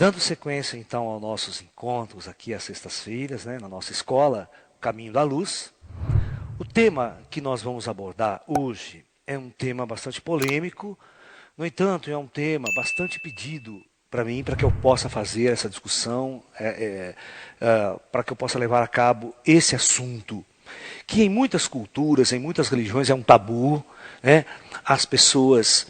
Dando sequência, então, aos nossos encontros aqui às sextas-feiras, né, na nossa escola, Caminho da Luz, o tema que nós vamos abordar hoje é um tema bastante polêmico, no entanto, é um tema bastante pedido para mim, para que eu possa fazer essa discussão, para que eu possa levar a cabo esse assunto, que em muitas culturas, em muitas religiões é um tabu, né? As pessoas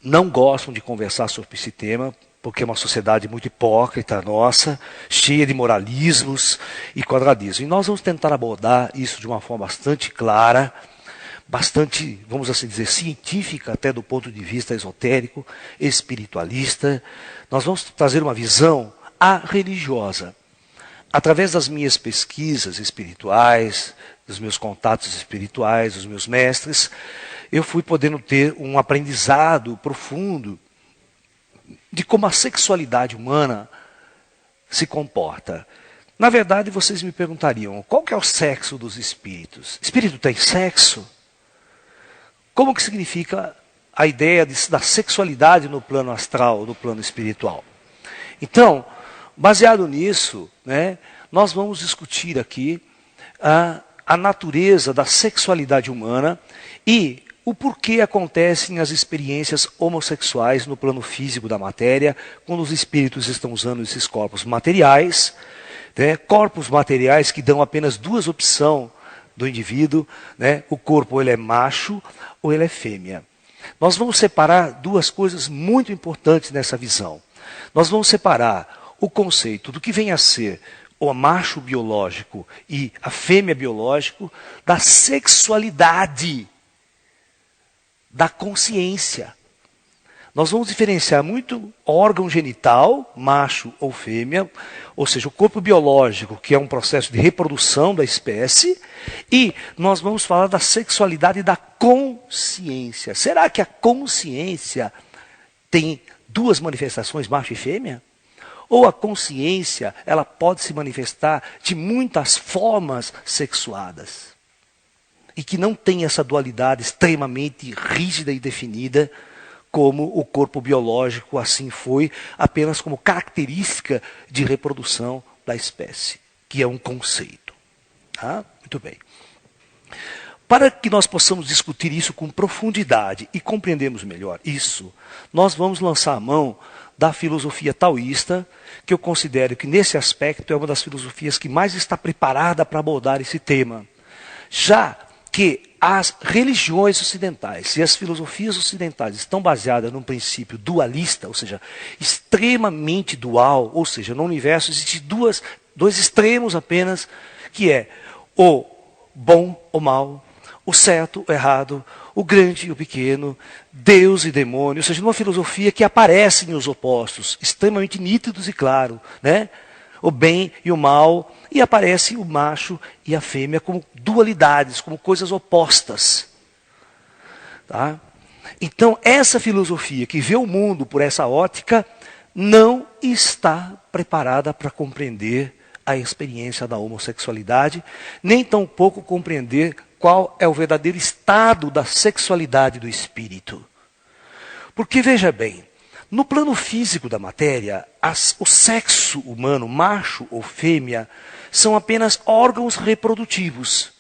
não gostam de conversar sobre esse tema, porque é uma sociedade muito hipócrita nossa, cheia de moralismos e quadradismo. E nós vamos tentar abordar isso de uma forma bastante clara, bastante, vamos assim dizer, científica, até do ponto de vista esotérico, espiritualista. Nós vamos trazer uma visão religiosa. Através das minhas pesquisas espirituais, dos meus contatos espirituais, dos meus mestres, eu fui podendo ter um aprendizado profundo de como a sexualidade humana se comporta. Na verdade, vocês me perguntariam, qual que é o sexo dos espíritos? Espírito tem sexo? Como que significa a ideia da sexualidade no plano astral, no plano espiritual? Então, baseado nisso, né, nós vamos discutir aqui a natureza da sexualidade humana e o porquê acontecem as experiências homossexuais no plano físico da matéria, quando os espíritos estão usando esses corpos materiais, né, corpos materiais que dão apenas duas opções do indivíduo, né, o corpo ele é macho ou ele é fêmea. Nós vamos separar duas coisas muito importantes nessa visão. Nós vamos separar o conceito do que vem a ser o macho biológico e a fêmea biológico da sexualidade, da consciência. Nós vamos diferenciar muito órgão genital, macho ou fêmea, ou seja, o corpo biológico, que é um processo de reprodução da espécie, e nós vamos falar da sexualidade da consciência. Será que a consciência tem duas manifestações, macho e fêmea? Ou a consciência, ela pode se manifestar de muitas formas sexuadas? E que não tem essa dualidade extremamente rígida e definida, como o corpo biológico assim foi, apenas como característica de reprodução da espécie, que é um conceito. Muito bem. Para que nós possamos discutir isso com profundidade e compreendermos melhor isso, nós vamos lançar a mão da filosofia taoísta, que eu considero que nesse aspecto é uma das filosofias que mais está preparada para abordar esse tema. Já que as religiões ocidentais e as filosofias ocidentais estão baseadas num princípio dualista, ou seja, extremamente dual, ou seja, no universo existem dois extremos apenas, que é o bom ou mal, o certo o errado, o grande e o pequeno, Deus e demônio, ou seja, numa filosofia que aparecem os opostos, extremamente nítidos e claros, né? O bem e o mal, e aparece o macho e a fêmea como dualidades, como coisas opostas. Tá? Então, essa filosofia que vê o mundo por essa ótica, não está preparada para compreender a experiência da homossexualidade, nem tampouco compreender qual é o verdadeiro estado da sexualidade do espírito. Porque, veja bem, no plano físico da matéria, o sexo humano, macho ou fêmea, são apenas órgãos reprodutivos,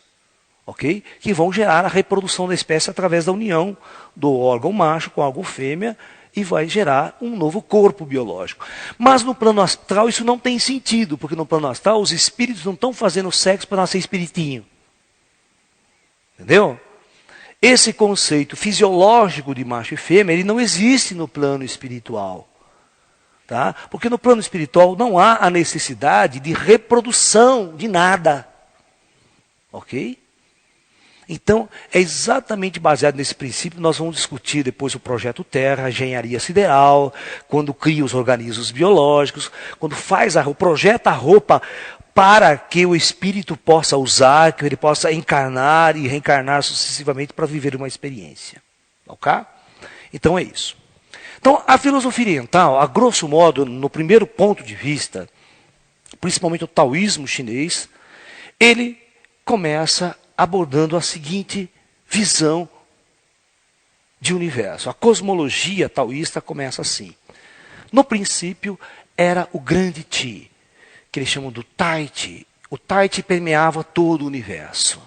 ok? Que vão gerar a reprodução da espécie através da união do órgão macho com o órgão fêmea e vai gerar um novo corpo biológico. Mas no plano astral isso não tem sentido, porque no plano astral os espíritos não estão fazendo sexo para nascer espiritinho. Entendeu? Esse conceito fisiológico de macho e fêmea, ele não existe no plano espiritual. Tá? Porque no plano espiritual não há a necessidade de reprodução de nada. Ok? Então, é exatamente baseado nesse princípio, nós vamos discutir depois o projeto Terra, a engenharia sideral, quando cria os organismos biológicos, quando projeta a roupa para que o espírito possa usar, que ele possa encarnar e reencarnar sucessivamente para viver uma experiência. Ok? Então é isso. Então a filosofia oriental, a grosso modo, no primeiro ponto de vista, principalmente o taoísmo chinês, ele começa abordando a seguinte visão de universo. A cosmologia taoísta começa assim. No princípio, era o grande Ti, que eles chamam do Tai Chi. O Tai Chi permeava todo o universo.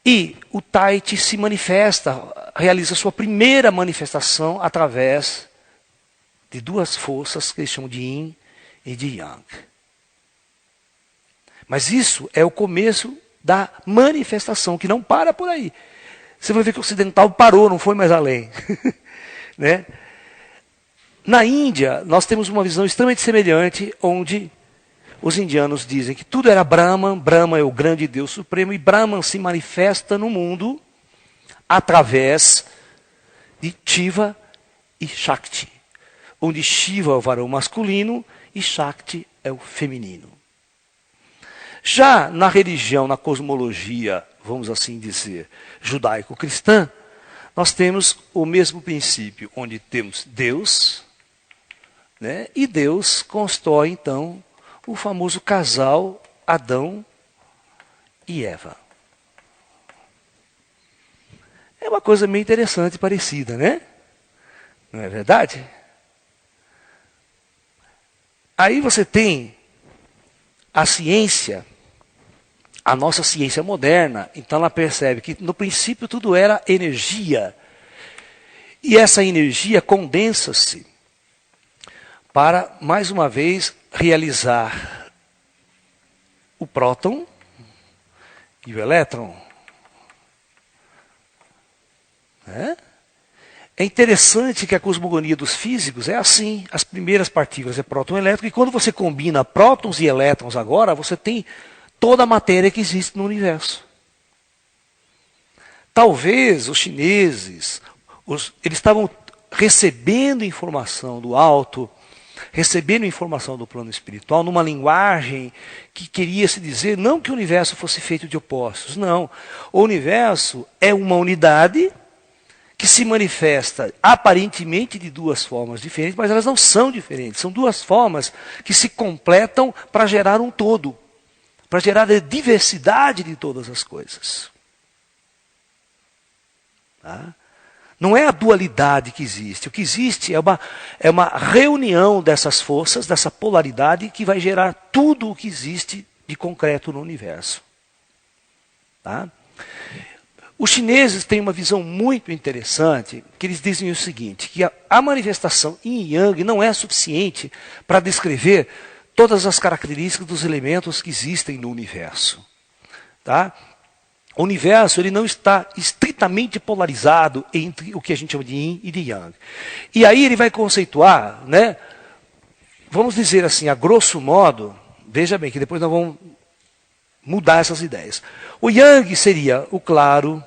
E o Tai Chi se manifesta, realiza sua primeira manifestação através de duas forças que eles chamam de Yin e de Yang. Mas isso é o começo da manifestação, que não para por aí. Você vai ver que o ocidental parou, não foi mais além. Né? Na Índia, nós temos uma visão extremamente semelhante, onde os indianos dizem que tudo era Brahman, Brahman é o grande Deus supremo, e Brahman se manifesta no mundo através de Shiva e Shakti, onde Shiva é o varão masculino e Shakti é o feminino. Já na religião, na cosmologia, vamos assim dizer, judaico-cristã, nós temos o mesmo princípio, onde temos Deus, né, e Deus constrói então o famoso casal Adão e Eva. É uma coisa meio interessante e parecida, né? Não é verdade? Aí você tem a ciência, a nossa ciência moderna, então ela percebe que no princípio tudo era energia. E essa energia condensa-se para, mais uma vez, realizar o próton e o elétron. É interessante que a cosmogonia dos físicos é assim. As primeiras partículas é próton e elétron, e quando você combina prótons e elétrons agora, você tem toda a matéria que existe no universo. Talvez os chineses, eles estavam recebendo informação do alto, recebendo informação do plano espiritual numa linguagem que queria se dizer não que o universo fosse feito de opostos, não. O universo é uma unidade que se manifesta aparentemente de duas formas diferentes, mas elas não são diferentes. São duas formas que se completam para gerar um todo, para gerar a diversidade de todas as coisas. Tá? Não é a dualidade que existe. O que existe é uma reunião dessas forças, dessa polaridade, que vai gerar tudo o que existe de concreto no universo. Tá? Os chineses têm uma visão muito interessante, que eles dizem o seguinte, que a manifestação Yin e Yang não é suficiente para descrever todas as características dos elementos que existem no universo. Tá? O universo ele não está estritamente polarizado entre o que a gente chama de Yin e de Yang. E aí ele vai conceituar, né, vamos dizer assim, a grosso modo, veja bem que depois nós vamos mudar essas ideias. O Yang seria o claro,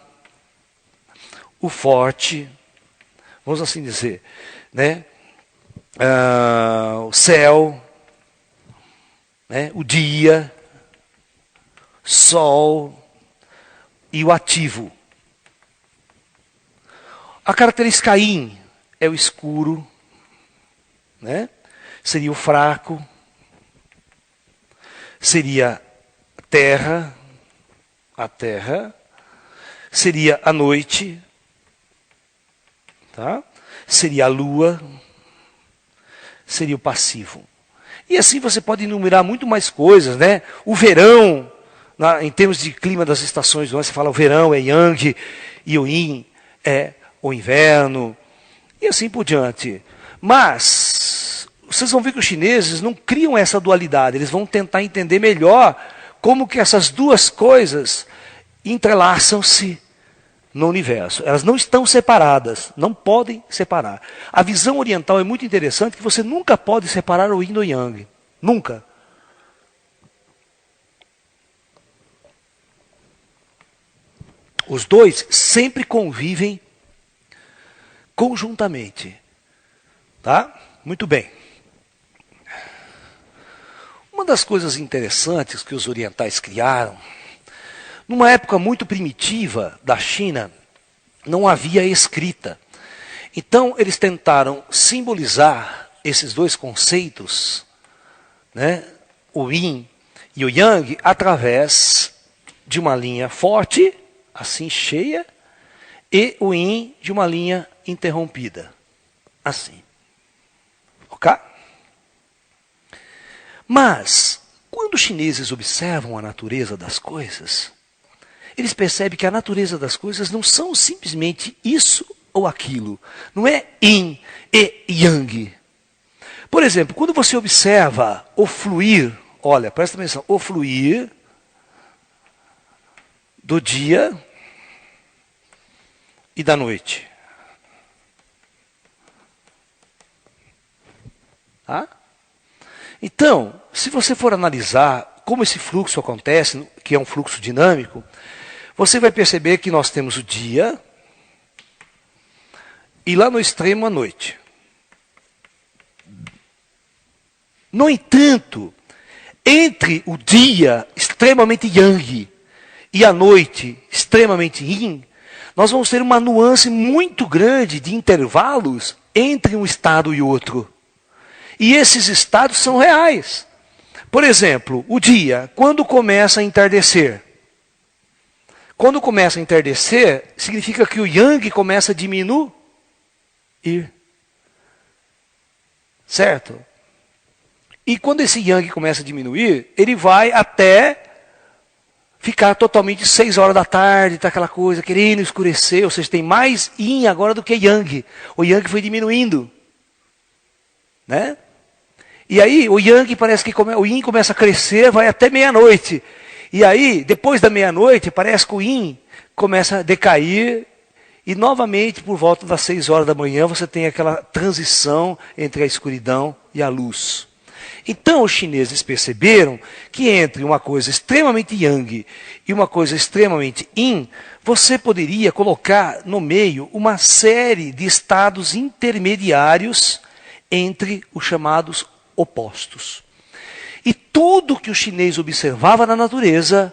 o forte, vamos assim dizer, né, o céu, né, o dia, sol e o ativo. A característica Yin é o escuro, né? Seria o fraco, seria a terra, seria a noite, tá? Seria a lua, seria o passivo. E assim você pode enumerar muito mais coisas, né? O verão, em termos de clima das estações do ano, você fala o verão é Yang e o Yin é o inverno, e assim por diante. Mas vocês vão ver que os chineses não criam essa dualidade, eles vão tentar entender melhor como que essas duas coisas entrelaçam-se no universo. Elas não estão separadas, não podem separar. A visão oriental é muito interessante, que você nunca pode separar o Yin do Yang. Nunca. Os dois sempre convivem conjuntamente. Tá? Muito bem. Uma das coisas interessantes que os orientais criaram, numa época muito primitiva da China, não havia escrita. Então, eles tentaram simbolizar esses dois conceitos, né, o Yin e o Yang, através de uma linha forte, assim cheia, e o Yin de uma linha interrompida, assim. Ok? Mas, quando os chineses observam a natureza das coisas, eles percebem que a natureza das coisas não são simplesmente isso ou aquilo. Não é yin e yang. Por exemplo, quando você observa o fluir, olha, presta atenção, o fluir do dia e da noite. Tá? Então, se você for analisar como esse fluxo acontece, que é um fluxo dinâmico, você vai perceber que nós temos o dia e lá no extremo a noite. No entanto, entre o dia extremamente yang e a noite extremamente yin, nós vamos ter uma nuance muito grande de intervalos entre um estado e outro. E esses estados são reais. Por exemplo, o dia, quando começa a entardecer. Quando começa a entardecer, significa que o yang começa a diminuir. Certo? E quando esse yang começa a diminuir, ele vai até ficar totalmente 6 horas da tarde, tá aquela coisa, querendo escurecer, ou seja, tem mais yin agora do que yang. O yang foi diminuindo. Né? E aí o yang parece que o yin começa a crescer, vai até meia-noite. E aí, depois da meia-noite, parece que o yin começa a decair. E novamente, por volta das 6 horas da manhã, você tem aquela transição entre a escuridão e a luz. Então os chineses perceberam que entre uma coisa extremamente yang e uma coisa extremamente yin, você poderia colocar no meio uma série de estados intermediários entre os chamados opostos. E tudo que o chinês observava na natureza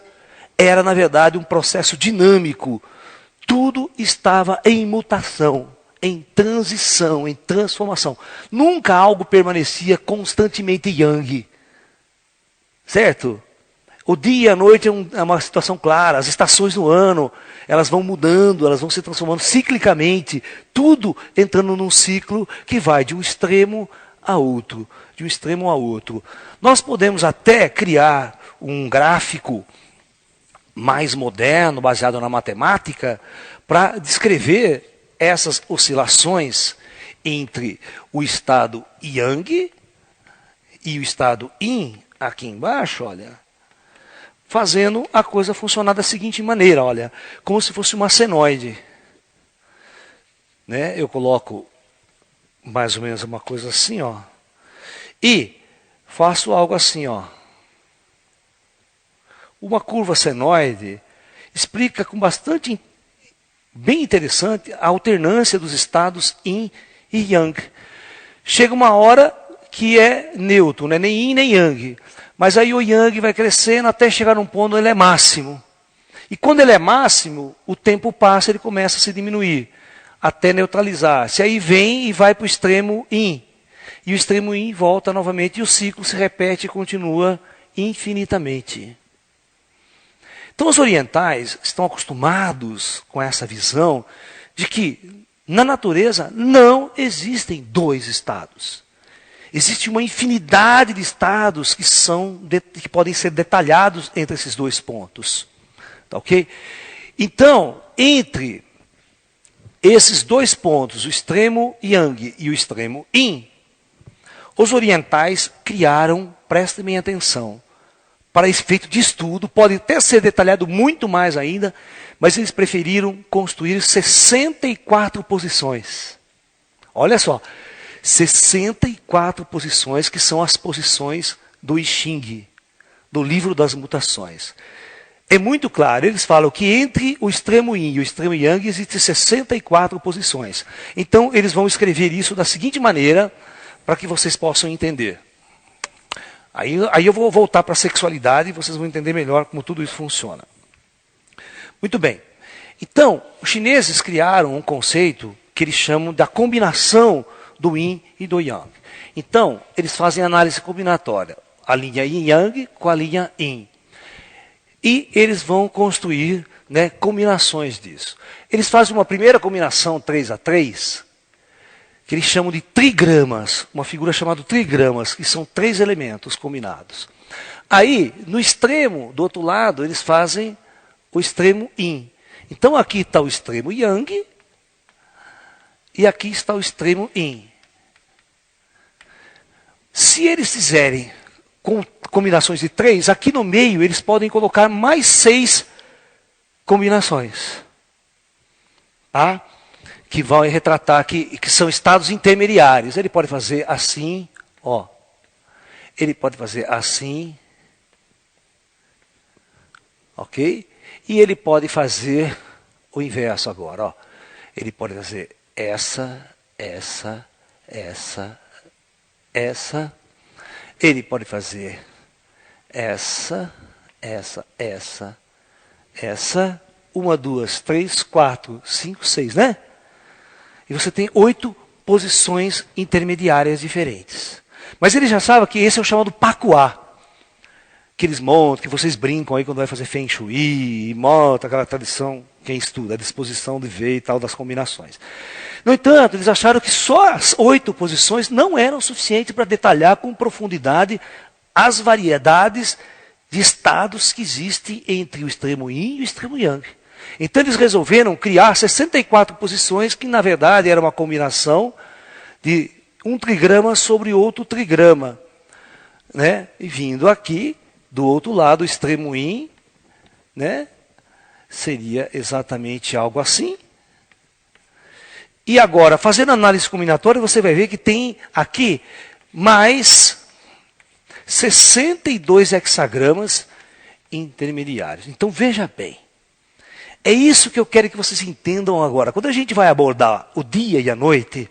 era, na verdade, um processo dinâmico. Tudo estava em mutação, em transição, em transformação. Nunca algo permanecia constantemente yang. Certo? O dia e a noite é uma situação clara. As estações do ano, elas vão mudando, elas vão se transformando ciclicamente. Tudo entrando num ciclo que vai de um extremo a outro. De um extremo a outro. Nós podemos até criar um gráfico mais moderno, baseado na matemática, para descrever essas oscilações entre o estado yang e o estado yin, aqui embaixo, olha, fazendo a coisa funcionar da seguinte maneira, olha, como se fosse uma senoide. Né? Eu coloco mais ou menos uma coisa assim, ó, e faço algo assim, ó. Uma curva senoide explica com bastante, bem interessante, a alternância dos estados yin e yang. Chega uma hora que é neutro, não é nem yin nem yang. Mas aí o yang vai crescendo até chegar num ponto onde ele é máximo. E quando ele é máximo, o tempo passa e ele começa a se diminuir, até neutralizar-se. Aí vem e vai para o extremo yin. E o extremo yin volta novamente e o ciclo se repete e continua infinitamente. Então os orientais estão acostumados com essa visão de que na natureza não existem dois estados. Existe uma infinidade de estados que podem ser detalhados entre esses dois pontos. Tá, ok? Então, entre esses dois pontos, o extremo yang e o extremo yin, os orientais criaram, prestem bem atenção, para efeito de estudo, pode até ser detalhado muito mais ainda, mas eles preferiram construir 64 posições. Olha só, 64 posições que são as posições do I Ching, do livro das mutações. É muito claro, eles falam que entre o extremo yin e o extremo yang existem 64 posições. Então eles vão escrever isso da seguinte maneira, para que vocês possam entender. Aí eu vou voltar para a sexualidade e vocês vão entender melhor como tudo isso funciona. Muito bem. Então, os chineses criaram um conceito que eles chamam da combinação do yin e do yang. Então, eles fazem análise combinatória. A linha yin-yang com a linha yin. E eles vão construir, né, combinações disso. Eles fazem uma primeira combinação 3 a 3, que eles chamam de trigramas, uma figura chamada trigramas, que são 3 elementos combinados. Aí, no extremo, do outro lado, eles fazem o extremo yin. Então aqui está o extremo yang, e aqui está o extremo yin. Se eles fizerem combinações de 3, aqui no meio eles podem colocar mais 6 combinações. Tá? Que vão retratar que são estados intermediários. Ele pode fazer assim, ó. Ele pode fazer assim. Ok? E ele pode fazer o inverso agora, ó. Ele pode fazer essa. Ele pode fazer essa. 1, 2, 3, 4, 5, 6, né? E você tem 8 posições intermediárias diferentes. Mas ele já sabe que esse é o chamado pacuá. Que eles montam, que vocês brincam aí quando vai fazer Feng Shui, e monta aquela tradição, quem estuda, a disposição de ver e tal, das combinações. No entanto, eles acharam que só as 8 posições não eram suficientes para detalhar com profundidade as variedades de estados que existem entre o extremo yin e o extremo yang. Então eles resolveram criar 64 posições, que na verdade era uma combinação de um trigrama sobre outro trigrama. Né? E vindo aqui, do outro lado, o extremo yin, né? Seria exatamente algo assim. E agora, fazendo análise combinatória, você vai ver que tem aqui mais 62 hexagramas intermediários. Então veja bem. É isso que eu quero que vocês entendam agora. Quando a gente vai abordar o dia e a noite,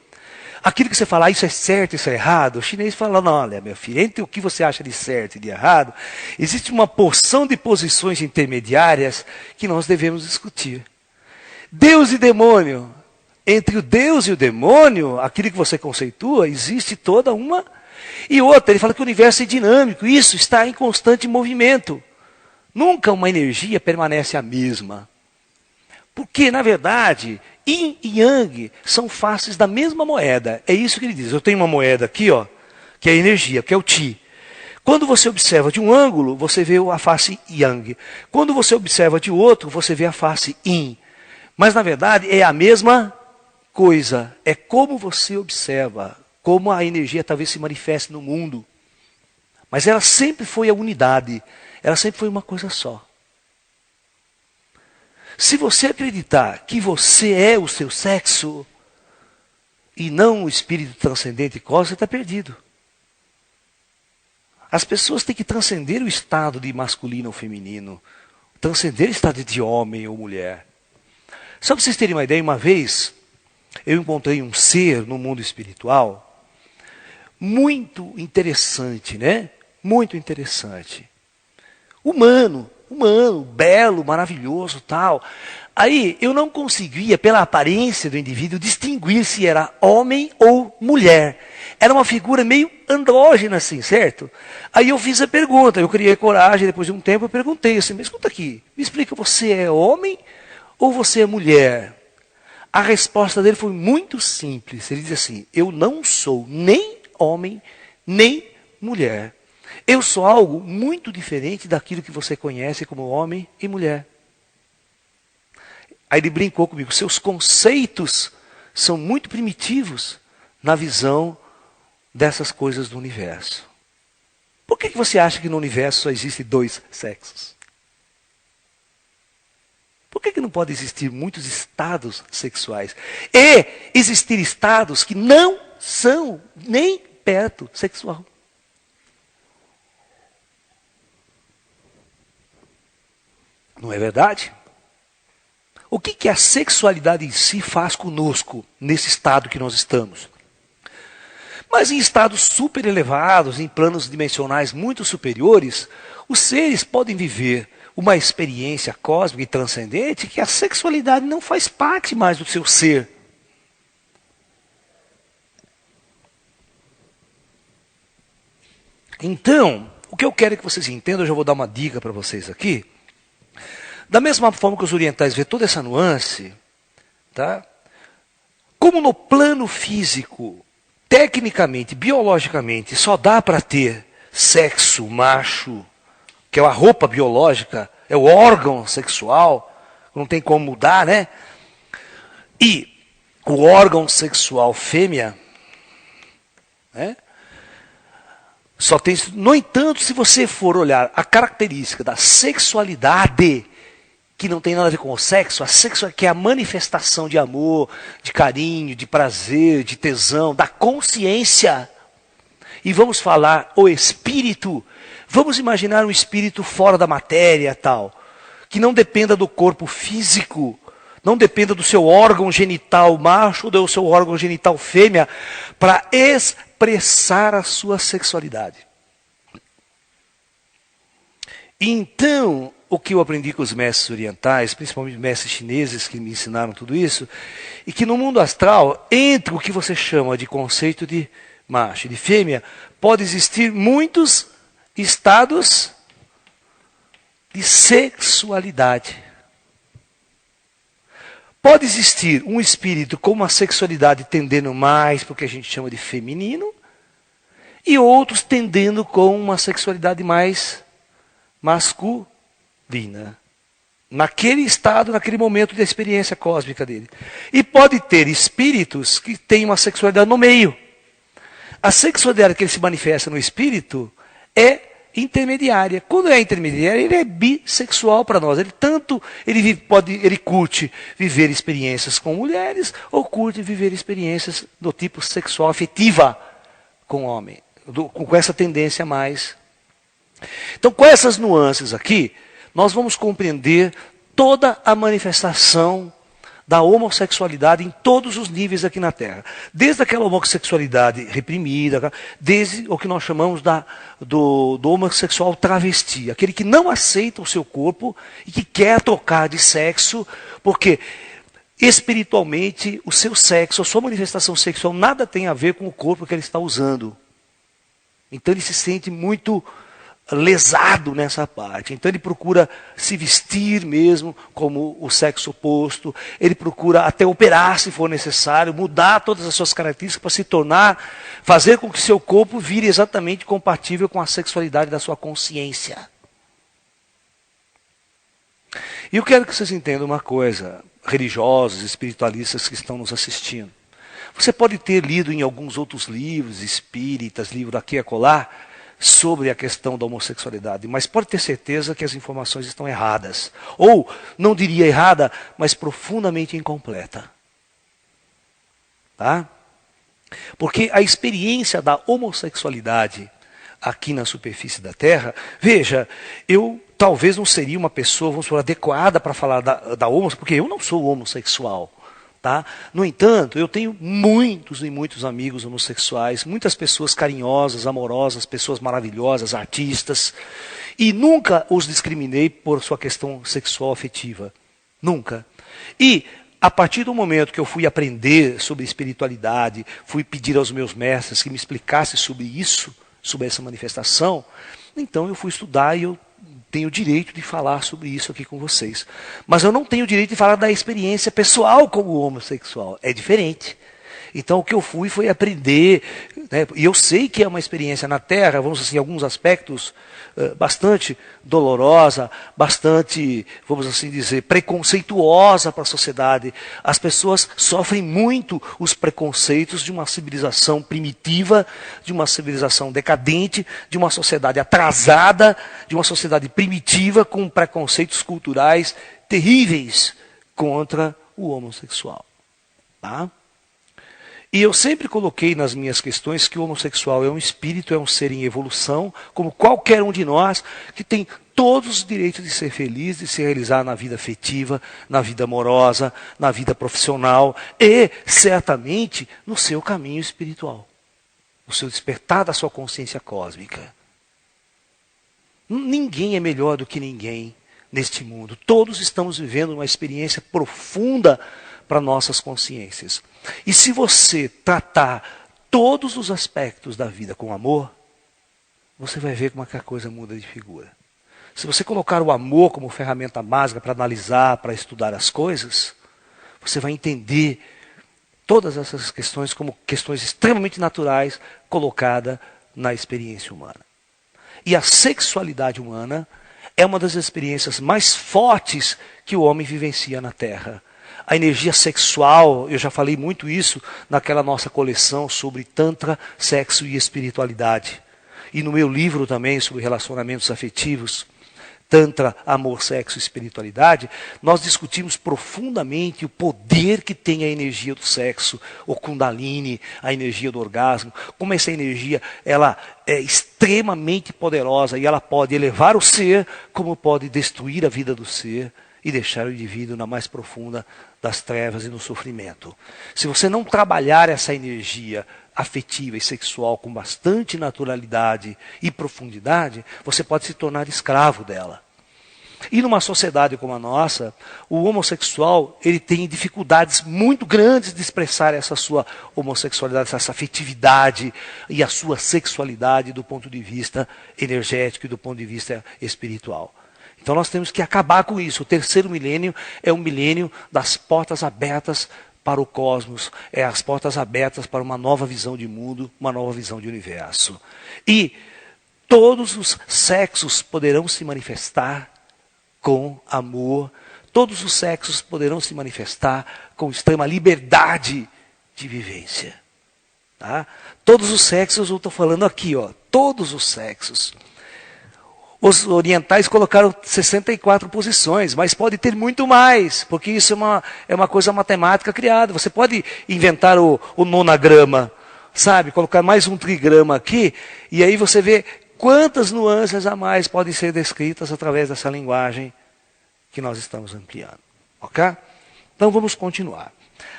aquilo que você fala, isso é certo, isso é errado, o chinês fala, não, olha, meu filho, entre o que você acha de certo e de errado, existe uma porção de posições intermediárias que nós devemos discutir. Deus e demônio. Entre o Deus e o demônio, aquilo que você conceitua, existe toda uma... E outra, ele fala que o universo é dinâmico, isso está em constante movimento. Nunca uma energia permanece a mesma. Porque, na verdade, yin e yang são faces da mesma moeda. É isso que ele diz. Eu tenho uma moeda aqui, ó, que é a energia, que é o Qi. Quando você observa de um ângulo, você vê a face yang. Quando você observa de outro, você vê a face yin. Mas, na verdade, é a mesma coisa. É como você observa, como a energia talvez se manifeste no mundo. Mas ela sempre foi a unidade. Ela sempre foi uma coisa só. Se você acreditar que você é o seu sexo e não o espírito transcendente cósmico, você está perdido. As pessoas têm que transcender o estado de masculino ou feminino, transcender o estado de homem ou mulher. Só para vocês terem uma ideia, uma vez eu encontrei um ser no mundo espiritual muito interessante, né? Muito interessante. Humano, belo, maravilhoso, tal. Aí eu não conseguia, pela aparência do indivíduo, distinguir se era homem ou mulher. Era uma figura meio andrógena, assim, certo? Aí eu fiz a pergunta, eu criei coragem, depois de um tempo eu perguntei assim, mas escuta aqui, me explica, você é homem ou você é mulher? A resposta dele foi muito simples. Ele disse assim, eu não sou nem homem, nem mulher. Eu sou algo muito diferente daquilo que você conhece como homem e mulher. Aí ele brincou comigo, seus conceitos são muito primitivos na visão dessas coisas do universo. Por que você acha que no universo só existem 2 sexos? Por que não pode existir muitos estados sexuais? E existir estados que não são nem perto sexual. Não é verdade? O que a sexualidade em si faz conosco, nesse estado que nós estamos? Mas em estados super elevados, em planos dimensionais muito superiores, os seres podem viver uma experiência cósmica e transcendente que a sexualidade não faz parte mais do seu ser. Então, o que eu quero que vocês entendam, eu já vou dar uma dica para vocês aqui. Da mesma forma que os orientais vê toda essa nuance, tá? como no plano físico, tecnicamente, biologicamente, só dá para ter sexo macho, que é a roupa biológica, é o órgão sexual, não tem como mudar, né? E o órgão sexual fêmea, né? Só tem. No entanto, se você for olhar a característica da sexualidade, que não tem nada a ver com o sexo, a sexo que é a manifestação de amor, de carinho, de prazer, de tesão, da consciência. E vamos falar o espírito. Vamos imaginar um espírito fora da matéria tal, que não dependa do corpo físico, não dependa do seu órgão genital macho ou do seu órgão genital fêmea, para expressar a sua sexualidade. Então, o que eu aprendi com os mestres orientais, principalmente mestres chineses que me ensinaram tudo isso, e que no mundo astral, entre o que você chama de conceito de macho e de fêmea, pode existir muitos estados de sexualidade. Pode existir um espírito com uma sexualidade tendendo mais para o que a gente chama de feminino, e outros tendendo com uma sexualidade mais masculina. Naquele estado, naquele momento da experiência cósmica dele. E pode ter espíritos que têm uma sexualidade no meio. A sexualidade que ele se manifesta no espírito é intermediária. Quando é intermediária, ele é bissexual para nós. Ele curte viver experiências com mulheres ou curte viver experiências do tipo sexual afetiva com homem, com essa tendência mais. Então, com essas nuances aqui, nós vamos compreender toda a manifestação da homossexualidade em todos os níveis aqui na Terra. Desde aquela homossexualidade reprimida, desde o que nós chamamos do homossexual travesti, aquele que não aceita o seu corpo e que quer trocar de sexo, porque espiritualmente o seu sexo, a sua manifestação sexual, nada tem a ver com o corpo que ele está usando. Então ele se sente muito lesado nessa parte. Então ele procura se vestir mesmo como o sexo oposto, ele procura até operar se for necessário, mudar todas as suas características para se tornar, fazer com que seu corpo vire exatamente compatível com a sexualidade da sua consciência. E eu quero que vocês entendam uma coisa, religiosos, espiritualistas que estão nos assistindo. Você pode ter lido em alguns outros livros, espíritas, livros aqui e acolá, sobre a questão da homossexualidade, mas pode ter certeza que as informações estão erradas. Ou, não diria errada, mas profundamente incompleta. Tá? Porque a experiência da homossexualidade aqui na superfície da Terra, veja, eu talvez não seria uma pessoa, vamos falar, adequada para falar da homossexualidade, porque eu não sou homossexual. Tá? No entanto, eu tenho muitos e muitos amigos homossexuais, muitas pessoas carinhosas, amorosas, pessoas maravilhosas, artistas, e nunca os discriminei por sua questão sexual afetiva. Nunca. E a partir do momento que eu fui aprender sobre espiritualidade, fui pedir aos meus mestres que me explicassem sobre isso, sobre essa manifestação, então eu fui estudar e eu tenho o direito de falar sobre isso aqui com vocês. Mas eu não tenho o direito de falar da experiência pessoal como homossexual. É diferente. Então o que eu fui foi aprender, né, e eu sei que é uma experiência na Terra, vamos assim, em alguns aspectos, bastante dolorosa, bastante, vamos assim dizer, preconceituosa para a sociedade. As pessoas sofrem muito os preconceitos de uma civilização primitiva, de uma civilização decadente, de uma sociedade atrasada, de uma sociedade primitiva com preconceitos culturais terríveis contra o homossexual. Tá? E eu sempre coloquei nas minhas questões que o homossexual é um espírito, é um ser em evolução, como qualquer um de nós, que tem todos os direitos de ser feliz, de se realizar na vida afetiva, na vida amorosa, na vida profissional e, certamente, no seu caminho espiritual, no seu despertar da sua consciência cósmica. Ninguém é melhor do que ninguém neste mundo. Todos estamos vivendo uma experiência profunda para nossas consciências. E se você tratar todos os aspectos da vida com amor, você vai ver como é que a coisa muda de figura. Se você colocar o amor como ferramenta básica para analisar, para estudar as coisas, você vai entender todas essas questões como questões extremamente naturais colocadas na experiência humana. E a sexualidade humana é uma das experiências mais fortes que o homem vivencia na Terra. A energia sexual, eu já falei muito isso naquela nossa coleção sobre Tantra, sexo e espiritualidade. E no meu livro também sobre relacionamentos afetivos, Tantra, amor, sexo e espiritualidade, nós discutimos profundamente o poder que tem a energia do sexo, o Kundalini, a energia do orgasmo, como essa energia ela é extremamente poderosa e ela pode elevar o ser, como pode destruir a vida do ser e deixar o indivíduo na mais profunda das trevas e no sofrimento. Se você não trabalhar essa energia afetiva e sexual com bastante naturalidade e profundidade, você pode se tornar escravo dela. E numa sociedade como a nossa, o homossexual ele tem dificuldades muito grandes de expressar essa sua homossexualidade, essa afetividade e a sua sexualidade do ponto de vista energético e do ponto de vista espiritual. Então nós temos que acabar com isso. O terceiro milênio é um milênio das portas abertas para o cosmos, é as portas abertas para uma nova visão de mundo, uma nova visão de universo. E todos os sexos poderão se manifestar com amor, todos os sexos poderão se manifestar com extrema liberdade de vivência. Tá? Todos os sexos, eu estou falando aqui, ó, todos os sexos. Os orientais colocaram 64 posições, mas pode ter muito mais, porque isso é uma coisa matemática criada. Você pode inventar o nonagrama, sabe? Colocar mais um trigrama aqui, e aí você vê quantas nuances a mais podem ser descritas através dessa linguagem que nós estamos ampliando. Ok? Então vamos continuar.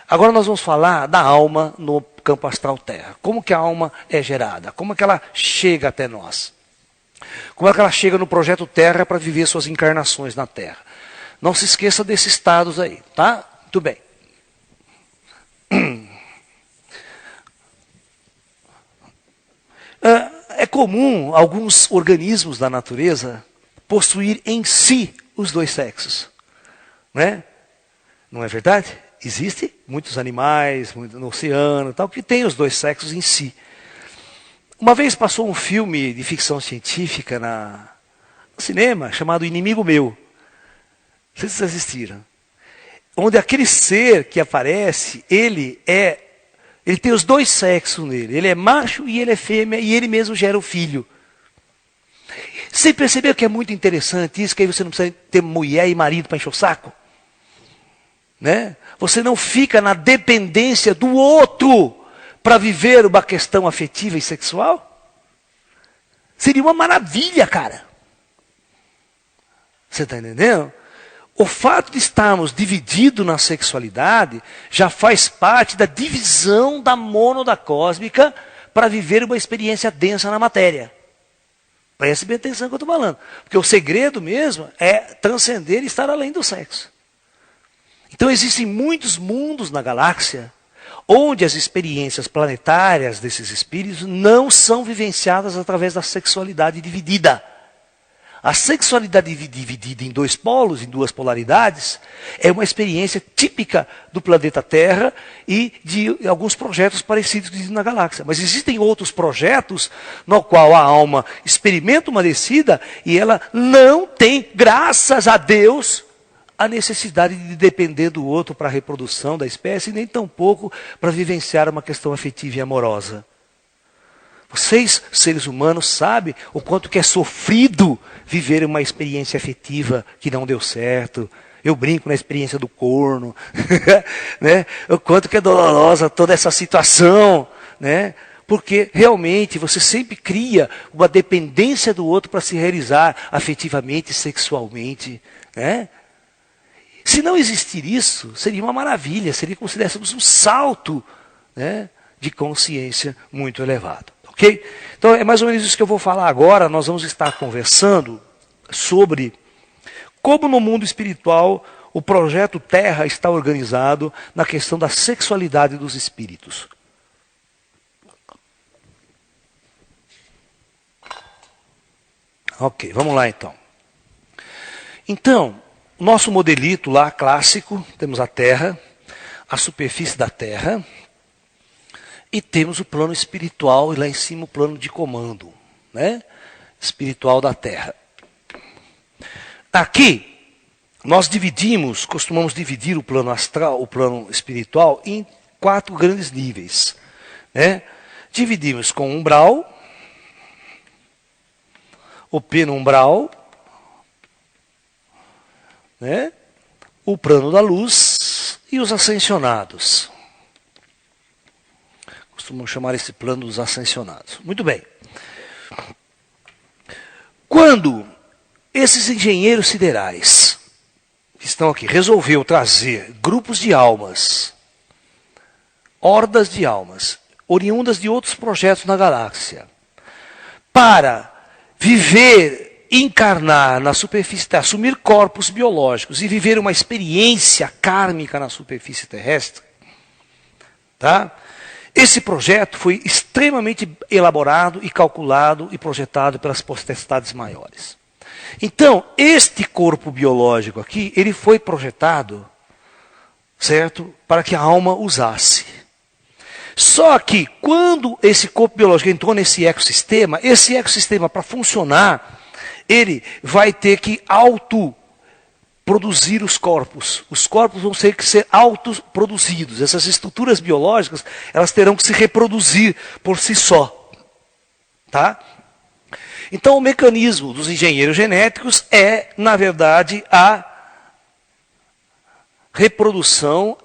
Agora nós vamos falar da alma no campo astral Terra. Como que a alma é gerada? Como que ela chega até nós? Como é que ela chega no projeto Terra para viver suas encarnações na Terra? Não se esqueça desses estados aí, tá? Muito bem. É comum alguns organismos da natureza possuir em si os dois sexos. Né? Não é verdade? Existem muitos animais no oceano tal, que têm os dois sexos em si. Uma vez passou um filme de ficção científica no cinema chamado Inimigo Meu. Não sei se vocês assistiram. Onde aquele ser que aparece, ele tem os dois sexos nele. Ele é macho e ele é fêmea e ele mesmo gera o filho. Você percebeu que é muito interessante isso, que aí você não precisa ter mulher e marido para encher o saco? Né? Você não fica na dependência do outro para viver uma questão afetiva e sexual? Seria uma maravilha, cara. Você está entendendo? O fato de estarmos divididos na sexualidade já faz parte da divisão da mônada cósmica para viver uma experiência densa na matéria. Preste bem atenção no que eu estou falando. Porque o segredo mesmo é transcender e estar além do sexo. Então existem muitos mundos na galáxia onde as experiências planetárias desses espíritos não são vivenciadas através da sexualidade dividida. A sexualidade dividida em dois polos, em duas polaridades, é uma experiência típica do planeta Terra e de alguns projetos parecidos na galáxia. Mas existem outros projetos no qual a alma experimenta uma descida e ela não tem, graças a Deus, a necessidade de depender do outro para a reprodução da espécie, nem tampouco para vivenciar uma questão afetiva e amorosa. Vocês, seres humanos, sabem o quanto que é sofrido viver uma experiência afetiva que não deu certo. Eu brinco na experiência do corno, né? O quanto que é dolorosa toda essa situação, né? Porque realmente você sempre cria uma dependência do outro para se realizar afetivamente, sexualmente, né? Se não existir isso, seria uma maravilha, seria como se dessemos um salto, né, de consciência muito elevado. Ok? Então é mais ou menos isso que eu vou falar agora. Nós vamos estar conversando sobre como no mundo espiritual o projeto Terra está organizado na questão da sexualidade dos espíritos. Ok, vamos lá então. Então, nosso modelito lá, clássico, temos a Terra. a superfície da Terra, e temos o plano espiritual, e lá em cima o plano de comando, né? Espiritual da Terra. Aqui, nós costumamos dividir o plano astral, o plano espiritual, em 4 grandes níveis, né? Dividimos com umbral, o penumbral, né? O plano da luz e os ascensionados. Costumamos chamar esse plano dos ascensionados. Muito bem. Quando esses engenheiros siderais que estão aqui resolveu trazer grupos de almas, hordas de almas, oriundas de outros projetos na galáxia, para viver, encarnar na superfície terrestre, assumir corpos biológicos e viver uma experiência kármica na superfície terrestre, tá? Esse projeto foi extremamente elaborado e calculado e projetado pelas potestades maiores. Então, este corpo biológico aqui, ele foi projetado, certo? Para que a alma usasse. Só que, quando esse corpo biológico entrou nesse ecossistema, para funcionar, ele vai ter que produzir os corpos. Os corpos vão ter que ser autoproduzidos. Essas estruturas biológicas, elas terão que se reproduzir por si só. Tá? Então, o mecanismo dos engenheiros genéticos é, na verdade, a reprodução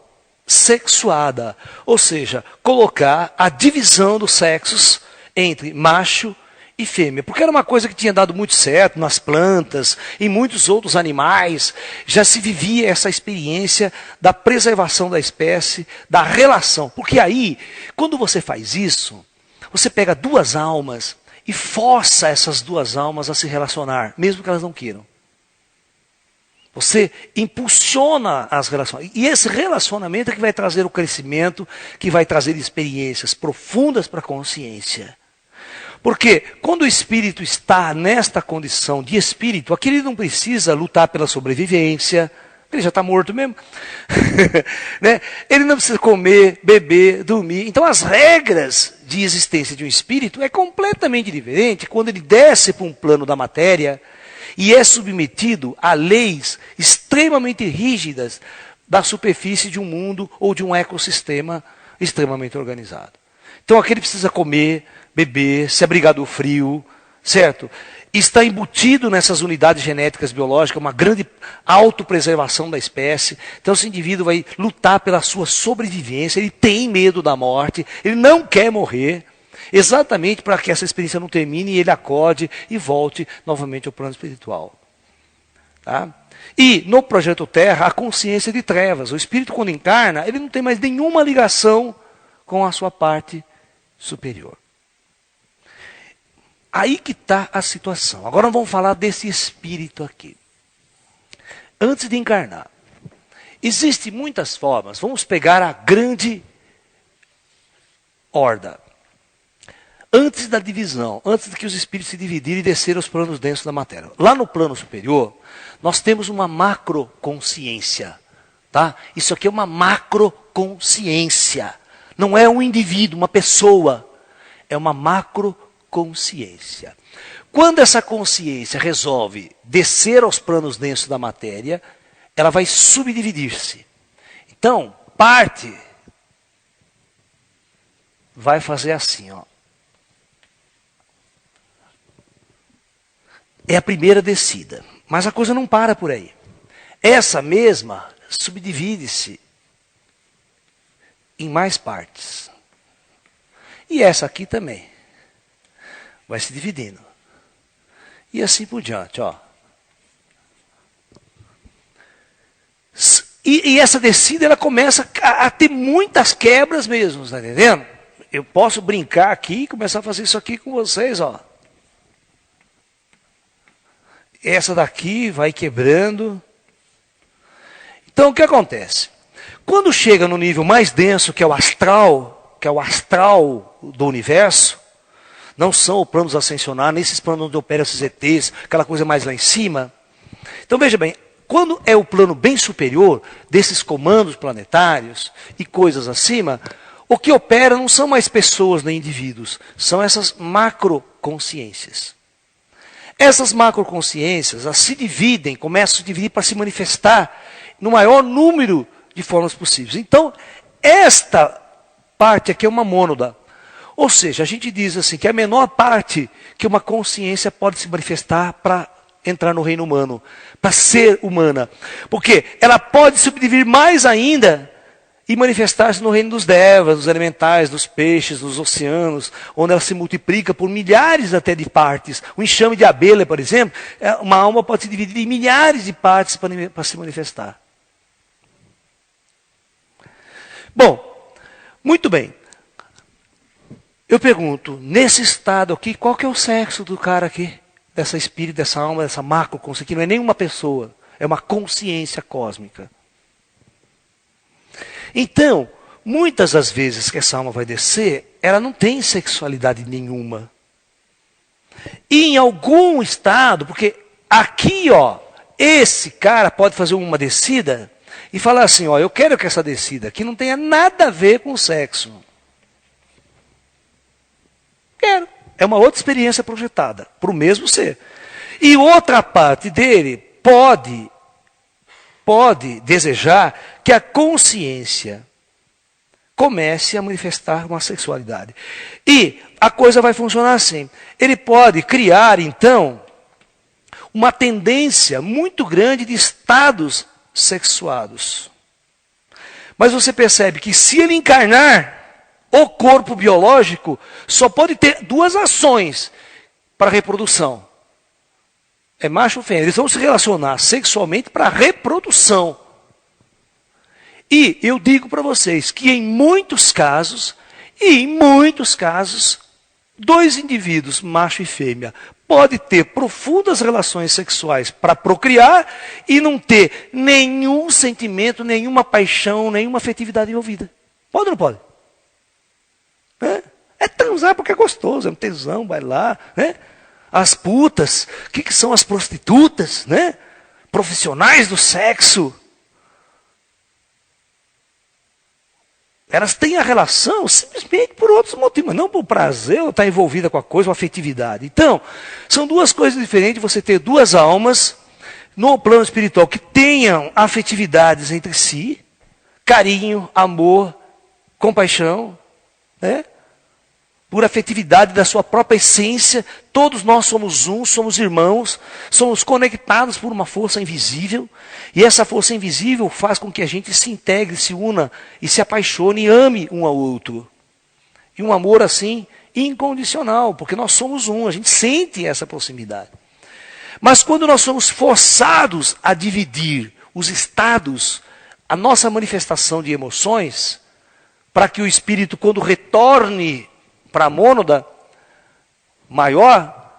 sexuada. Ou seja, colocar a divisão dos sexos entre macho e fêmea. Porque era uma coisa que tinha dado muito certo nas plantas, em muitos outros animais. Já se vivia essa experiência da preservação da espécie, da relação. Porque aí, quando você faz isso, você pega 2 almas e força essas 2 almas a se relacionar, mesmo que elas não queiram. Você impulsiona as relações. E esse relacionamento é que vai trazer o crescimento, que vai trazer experiências profundas para a consciência. Porque quando o espírito está nesta condição de espírito, aquele não precisa lutar pela sobrevivência, ele já está morto mesmo. Né? Ele não precisa comer, beber, dormir. Então as regras de existência de um espírito é completamente diferente quando ele desce para um plano da matéria e é submetido a leis extremamente rígidas da superfície de um mundo ou de um ecossistema extremamente organizado. Então aquele precisa comer, beber, se abrigar do frio, certo? Está embutido nessas unidades genéticas biológicas uma grande autopreservação da espécie. Então esse indivíduo vai lutar pela sua sobrevivência, ele tem medo da morte, ele não quer morrer, exatamente para que essa experiência não termine e ele acorde e volte novamente ao plano espiritual. Tá? E no projeto Terra, a consciência de trevas. O espírito, quando encarna, ele não tem mais nenhuma ligação com a sua parte superior. Aí que está a situação. Agora vamos falar desse espírito aqui. Antes de encarnar, existem muitas formas. Vamos pegar a grande horda. Antes da divisão, antes de que os espíritos se dividirem e descerem aos planos densos da matéria. Lá no plano superior, nós temos uma macroconsciência. Tá? Isso aqui é uma macroconsciência. Não é um indivíduo, uma pessoa. É uma macroconsciência. Quando essa consciência resolve descer aos planos densos da matéria, ela vai subdividir-se. Então, parte vai fazer assim, ó. É a primeira descida. Mas a coisa não para por aí. Essa mesma subdivide-se em mais partes. E essa aqui também. Vai se dividindo. E assim por diante, ó. E essa descida, ela começa a ter muitas quebras mesmo, tá entendendo? Eu posso brincar aqui e começar a fazer isso aqui com vocês, ó. Essa daqui vai quebrando. Então o que acontece? Quando chega no nível mais denso, que é o astral do universo, não são os planos ascensionados, nesses planos onde operam esses ETs, aquela coisa mais lá em cima. Então veja bem, quando é o plano bem superior, desses comandos planetários e coisas acima, o que opera não são mais pessoas nem indivíduos, são essas macroconsciências. Essas macroconsciências, elas se dividem, começam a se dividir para se manifestar no maior número de formas possíveis. Então, esta parte aqui é uma mônada. Ou seja, a gente diz assim, que é a menor parte que uma consciência pode se manifestar para entrar no reino humano, para ser humana. Porque ela pode subdividir mais ainda e manifestar-se no reino dos devas, dos elementais, dos peixes, dos oceanos, onde ela se multiplica por milhares até de partes. O enxame de abelha, por exemplo, uma alma pode se dividir em milhares de partes para se manifestar. Bom, muito bem. Eu pergunto, nesse estado aqui, qual que é o sexo do cara aqui? Dessa espírito, dessa alma, dessa macroconsciência, que não é nenhuma pessoa, é uma consciência cósmica. Então, muitas das vezes que essa alma vai descer, ela não tem sexualidade nenhuma. E em algum estado, porque aqui, ó, esse cara pode fazer uma descida e falar assim, ó, eu quero que essa descida aqui não tenha nada a ver com o sexo. Quero. É uma outra experiência projetada, para o mesmo ser. E outra parte dele pode desejar que a consciência comece a manifestar uma sexualidade. E a coisa vai funcionar assim. Ele pode criar, então, uma tendência muito grande de estados sexuados. Mas você percebe que se ele encarnar, o corpo biológico só pode ter duas ações para a reprodução. É macho ou fêmea. Eles vão se relacionar sexualmente para a reprodução. E eu digo para vocês que em muitos casos, dois indivíduos, macho e fêmea, podem ter profundas relações sexuais para procriar e não ter nenhum sentimento, nenhuma paixão, nenhuma afetividade envolvida. Pode ou não pode? É transar porque é gostoso, é um tesão, vai lá, né? As putas, o que são as prostitutas, né? Profissionais do sexo. Elas têm a relação simplesmente por outros motivos, mas não por prazer ou estar envolvida com a coisa, ou afetividade. Então, são duas coisas diferentes, você ter duas almas no plano espiritual que tenham afetividades entre si, carinho, amor, compaixão, né? Por afetividade da sua própria essência, todos nós somos um, somos irmãos, somos conectados por uma força invisível, e essa força invisível faz com que a gente se integre, se una, e se apaixone e ame um ao outro. E um amor assim, incondicional, porque nós somos um, a gente sente essa proximidade. Mas quando nós somos forçados a dividir os estados, a nossa manifestação de emoções, para que o espírito, quando retorne para a mônada maior,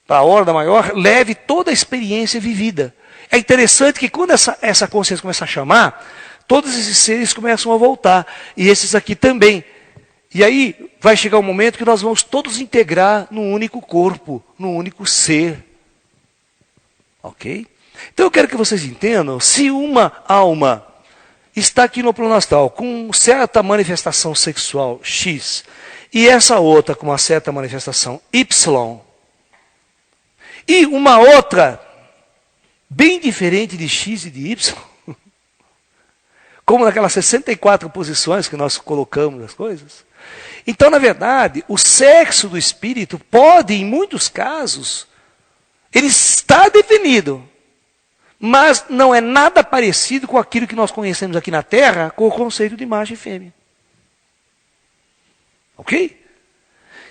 para a horda maior, leve toda a experiência vivida. É interessante que quando essa consciência começa a chamar, todos esses seres começam a voltar, e esses aqui também. E aí vai chegar um momento que nós vamos todos integrar num único corpo, num único ser. Ok? Então eu quero que vocês entendam, se uma alma está aqui no plano astral com certa manifestação sexual X, e essa outra com uma certa manifestação Y, e uma outra bem diferente de X e de Y, como naquelas 64 posições que nós colocamos as coisas. Então, na verdade, o sexo do espírito pode, em muitos casos, ele está definido, mas não é nada parecido com aquilo que nós conhecemos aqui na Terra, com o conceito de macho e fêmea. Ok?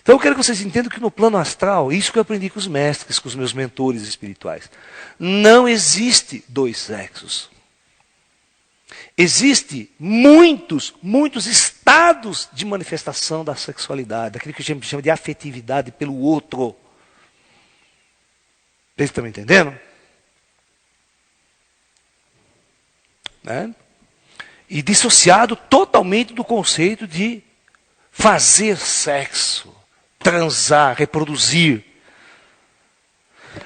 Então eu quero que vocês entendam que no plano astral, isso que eu aprendi com os mestres, com os meus mentores espirituais, não existe dois sexos. Existem muitos estados de manifestação da sexualidade, daquilo que a gente chama de afetividade pelo outro. Vocês estão me entendendo? Né? E dissociado totalmente do conceito de fazer sexo, transar, reproduzir.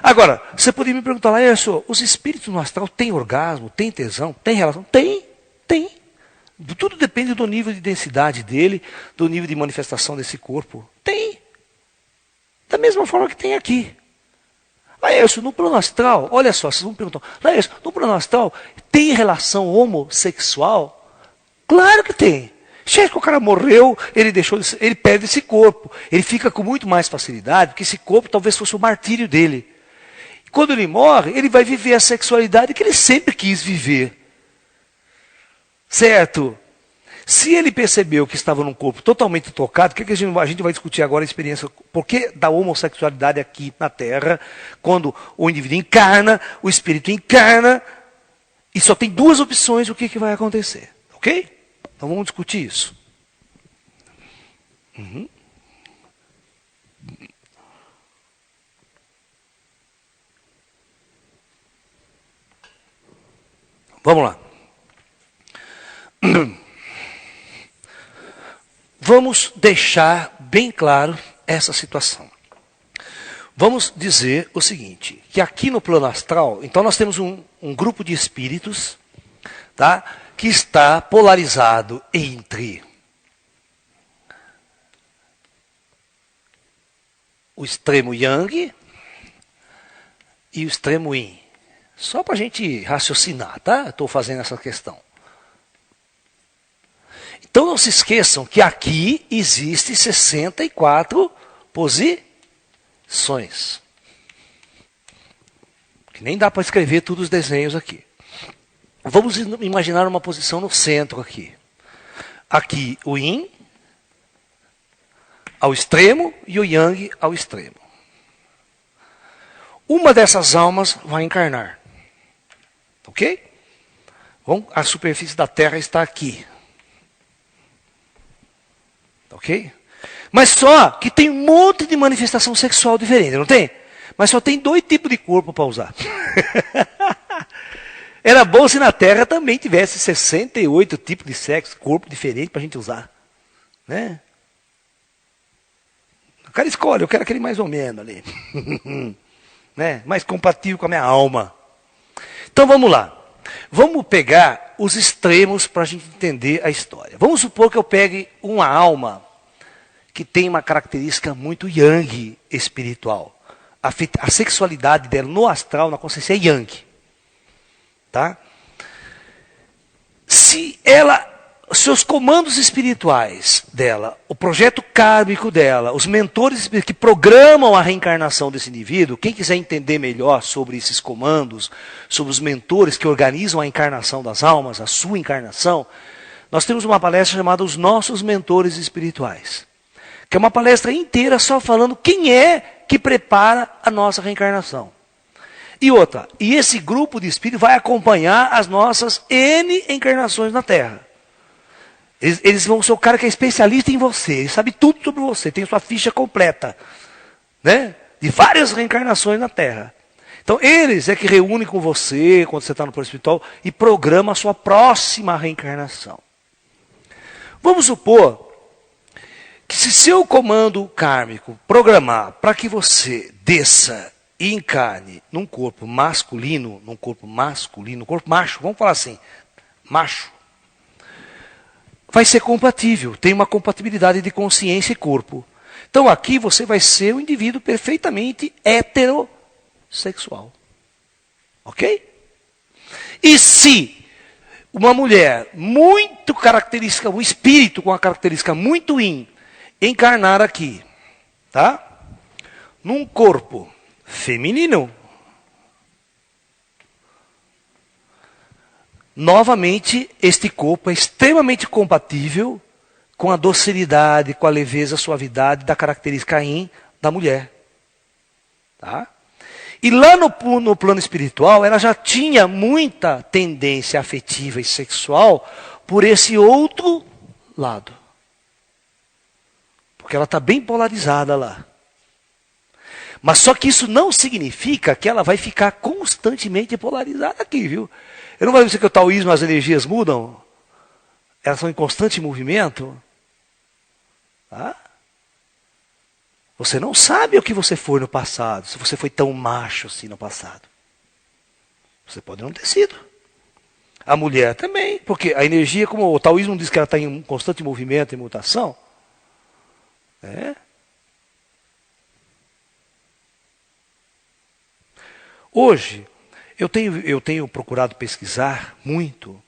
Agora, você poderia me perguntar, Laércio, os espíritos no astral têm orgasmo, têm tesão, têm relação? Tem, tem. Tudo depende do nível de densidade dele, do nível de manifestação desse corpo. Tem. Da mesma forma que tem aqui. Laércio, no plano astral, olha só, vocês vão perguntar, Laércio, no plano astral tem relação homossexual? Claro que tem. Se o cara morreu, ele perde esse corpo. Ele fica com muito mais facilidade, porque esse corpo talvez fosse o martírio dele. Quando ele morre, ele vai viver a sexualidade que ele sempre quis viver. Certo? Se ele percebeu que estava num corpo totalmente tocado, o que a gente vai discutir agora a experiência, por que da homossexualidade aqui na Terra, quando o indivíduo encarna, o espírito encarna, e só tem duas opções, o que vai acontecer. Ok? Então vamos discutir isso. Uhum. Vamos lá. Vamos deixar bem claro essa situação. Vamos dizer o seguinte, que aqui no plano astral, então nós temos um grupo de espíritos, tá, que está polarizado entre o extremo Yang e o extremo Yin. Só para a gente raciocinar, tá? Estou fazendo essa questão. Então não se esqueçam que aqui existe 64 posições. Que nem dá para escrever todos os desenhos aqui. Vamos imaginar uma posição no centro aqui. Aqui o Yin ao extremo e o Yang ao extremo. Uma dessas almas vai encarnar. Ok? A superfície da Terra está aqui. Ok? Mas só que tem um monte de manifestação sexual diferente, não tem? Mas só tem 2 tipos de corpo para usar. Era bom se na Terra também tivesse 68 tipos de sexo, corpo diferente para a gente usar. Né? O cara escolhe, eu quero aquele mais ou menos ali. Né? Mais compatível com a minha alma. Então vamos lá. Vamos pegar os extremos para a gente entender a história. Vamos supor que eu pegue uma alma que tem uma característica muito yang espiritual. A sexualidade dela no astral, na consciência, é yang. Tá? Se os comandos espirituais dela, o projeto kármico dela, os mentores que programam a reencarnação desse indivíduo, quem quiser entender melhor sobre esses comandos, sobre os mentores que organizam a encarnação das almas, a sua encarnação, nós temos uma palestra chamada Os Nossos Mentores Espirituais, que é uma palestra inteira só falando quem é que prepara a nossa reencarnação. E outra, e esse grupo de espíritos vai acompanhar as nossas N encarnações na Terra. Eles vão ser o cara que é especialista em você, ele sabe tudo sobre você, tem sua ficha completa, né? De várias reencarnações na Terra. Então eles é que reúnem com você, quando você está no plano espiritual, e programam a sua próxima reencarnação. Vamos supor que se seu comando kármico programar para que você desça e encarne num corpo masculino, num corpo macho, vamos falar assim, macho, vai ser compatível, tem uma compatibilidade de consciência e corpo. Então aqui você vai ser um indivíduo perfeitamente heterossexual. Ok? E se uma mulher muito característica, um espírito com uma característica muito yin, encarnar aqui, tá? Num corpo feminino, novamente, este corpo é extremamente compatível com a docilidade, com a leveza, a suavidade da característica yin da mulher. Tá? E lá no plano espiritual, ela já tinha muita tendência afetiva e sexual por esse outro lado. Porque ela está bem polarizada lá. Mas só que isso não significa que ela vai ficar constantemente polarizada aqui, viu? Eu não vou dizer que o taoísmo, as energias mudam. Elas são em constante movimento. Tá? Você não sabe o que você foi no passado, se você foi tão macho assim no passado. Você pode não ter sido. A mulher também, porque a energia, como o taoísmo diz que ela está em constante movimento e mutação, né? Hoje, eu tenho procurado pesquisar muito,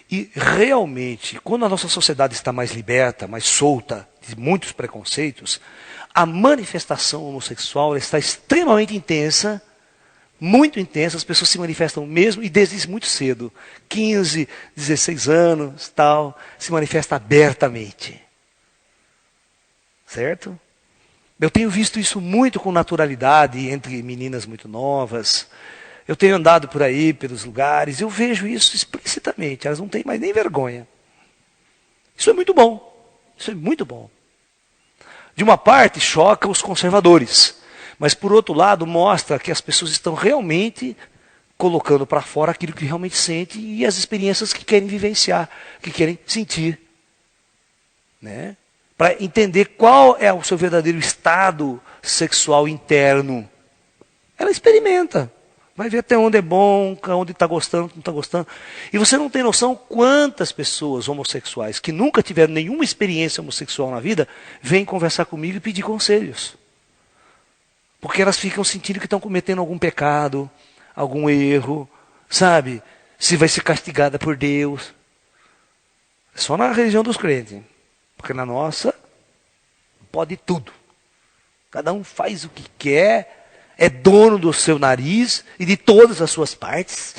e realmente, quando a nossa sociedade está mais liberta, mais solta de muitos preconceitos, a manifestação homossexual está extremamente intensa, muito intensa, as pessoas se manifestam mesmo, e desde muito cedo, 15, 16 anos, tal, se manifesta abertamente. Certo? Eu tenho visto isso muito com naturalidade entre meninas muito novas. Eu tenho andado por aí, pelos lugares, eu vejo isso explicitamente, elas não têm mais nem vergonha. Isso é muito bom, isso é muito bom. De uma parte, choca os conservadores, mas por outro lado, mostra que as pessoas estão realmente colocando para fora aquilo que realmente sente e as experiências que querem vivenciar, que querem sentir. Né? Para entender qual é o seu verdadeiro estado sexual interno. Ela experimenta. Vai ver até onde é bom, onde está gostando, não está gostando. E você não tem noção quantas pessoas homossexuais que nunca tiveram nenhuma experiência homossexual na vida, vêm conversar comigo e pedir conselhos. Porque elas ficam sentindo que estão cometendo algum pecado, algum erro, sabe? Se vai ser castigada por Deus. Só na religião dos crentes. Porque na nossa, pode tudo. Cada um faz o que quer. É dono do seu nariz e de todas as suas partes.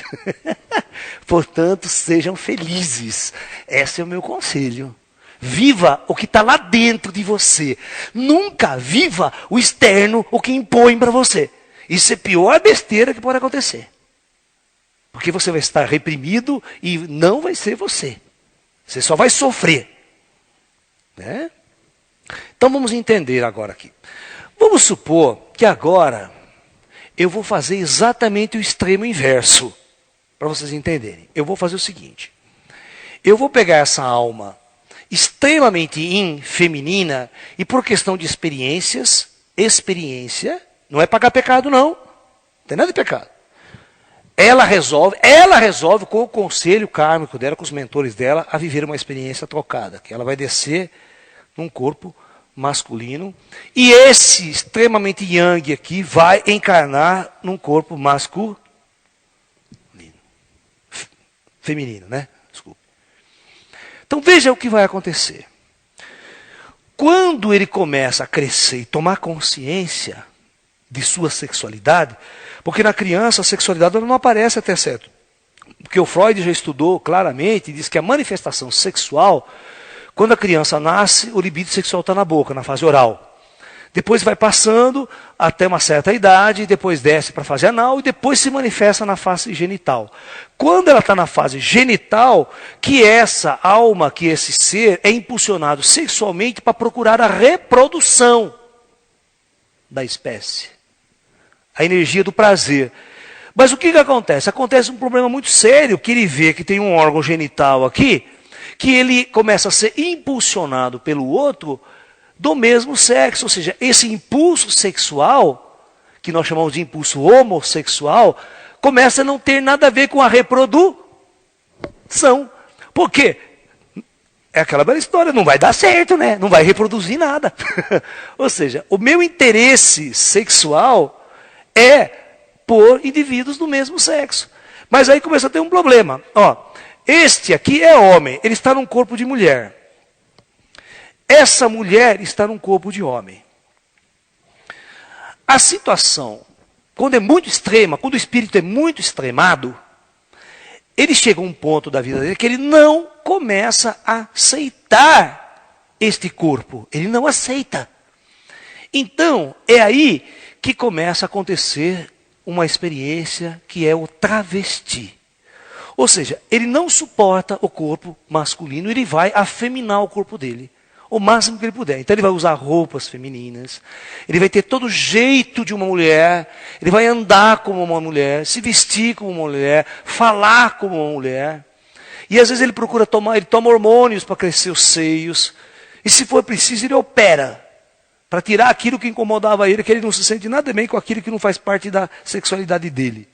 Portanto, sejam felizes. Esse é o meu conselho. Viva o que está lá dentro de você. Nunca viva o externo, o que impõe para você. Isso é a pior besteira que pode acontecer. Porque você vai estar reprimido e não vai ser você. Você só vai sofrer. Né? Então vamos entender agora aqui. Vamos supor que agora eu vou fazer exatamente o extremo inverso, para vocês entenderem. Eu vou fazer o seguinte. Eu vou pegar essa alma extremamente feminina, e por questão de experiência, não é pagar pecado não. Não tem nada de pecado. Ela resolve com o conselho kármico dela, com os mentores dela, a viver uma experiência trocada, que ela vai descer num corpo masculino, e esse extremamente yang aqui vai encarnar num corpo masculino. Feminino, né? Desculpa. Então veja o que vai acontecer. Quando ele começa a crescer e tomar consciência de sua sexualidade, porque na criança a sexualidade não aparece até certo. Porque o Freud já estudou claramente e diz que a manifestação sexual, quando a criança nasce, o libido sexual está na boca, na fase oral. Depois vai passando até uma certa idade, depois desce para a fase anal e depois se manifesta na fase genital. Quando ela está na fase genital, que essa alma, que esse ser é impulsionado sexualmente para procurar a reprodução da espécie. A energia do prazer. Mas o que acontece? Acontece um problema muito sério, que ele vê que tem um órgão genital aqui, que ele começa a ser impulsionado pelo outro do mesmo sexo. Ou seja, esse impulso sexual, que nós chamamos de impulso homossexual, começa a não ter nada a ver com a reprodução. Por quê? É aquela bela história, não vai dar certo, né? Não vai reproduzir nada. Ou seja, o meu interesse sexual é por indivíduos do mesmo sexo. Mas aí começa a ter um problema. Ó, este aqui é homem, ele está num corpo de mulher. Essa mulher está num corpo de homem. A situação, quando é muito extrema, quando o espírito é muito extremado, ele chega a um ponto da vida dele que ele não começa a aceitar este corpo. Ele não aceita. Então, é aí que começa a acontecer uma experiência que é o travesti. Ou seja, ele não suporta o corpo masculino, ele vai afeminar o corpo dele, o máximo que ele puder. Então ele vai usar roupas femininas, ele vai ter todo o jeito de uma mulher, ele vai andar como uma mulher, se vestir como uma mulher, falar como uma mulher. E às vezes ele toma hormônios para crescer os seios, e se for preciso ele opera, para tirar aquilo que incomodava ele, que ele não se sente nada bem com aquilo que não faz parte da sexualidade dele.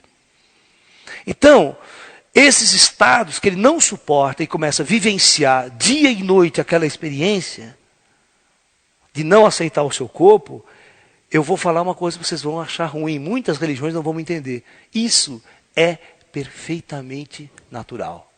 Então, esses estados que ele não suporta e começa a vivenciar dia e noite aquela experiência de não aceitar o seu corpo, eu vou falar uma coisa que vocês vão achar ruim, muitas religiões não vão entender. Isso é perfeitamente natural.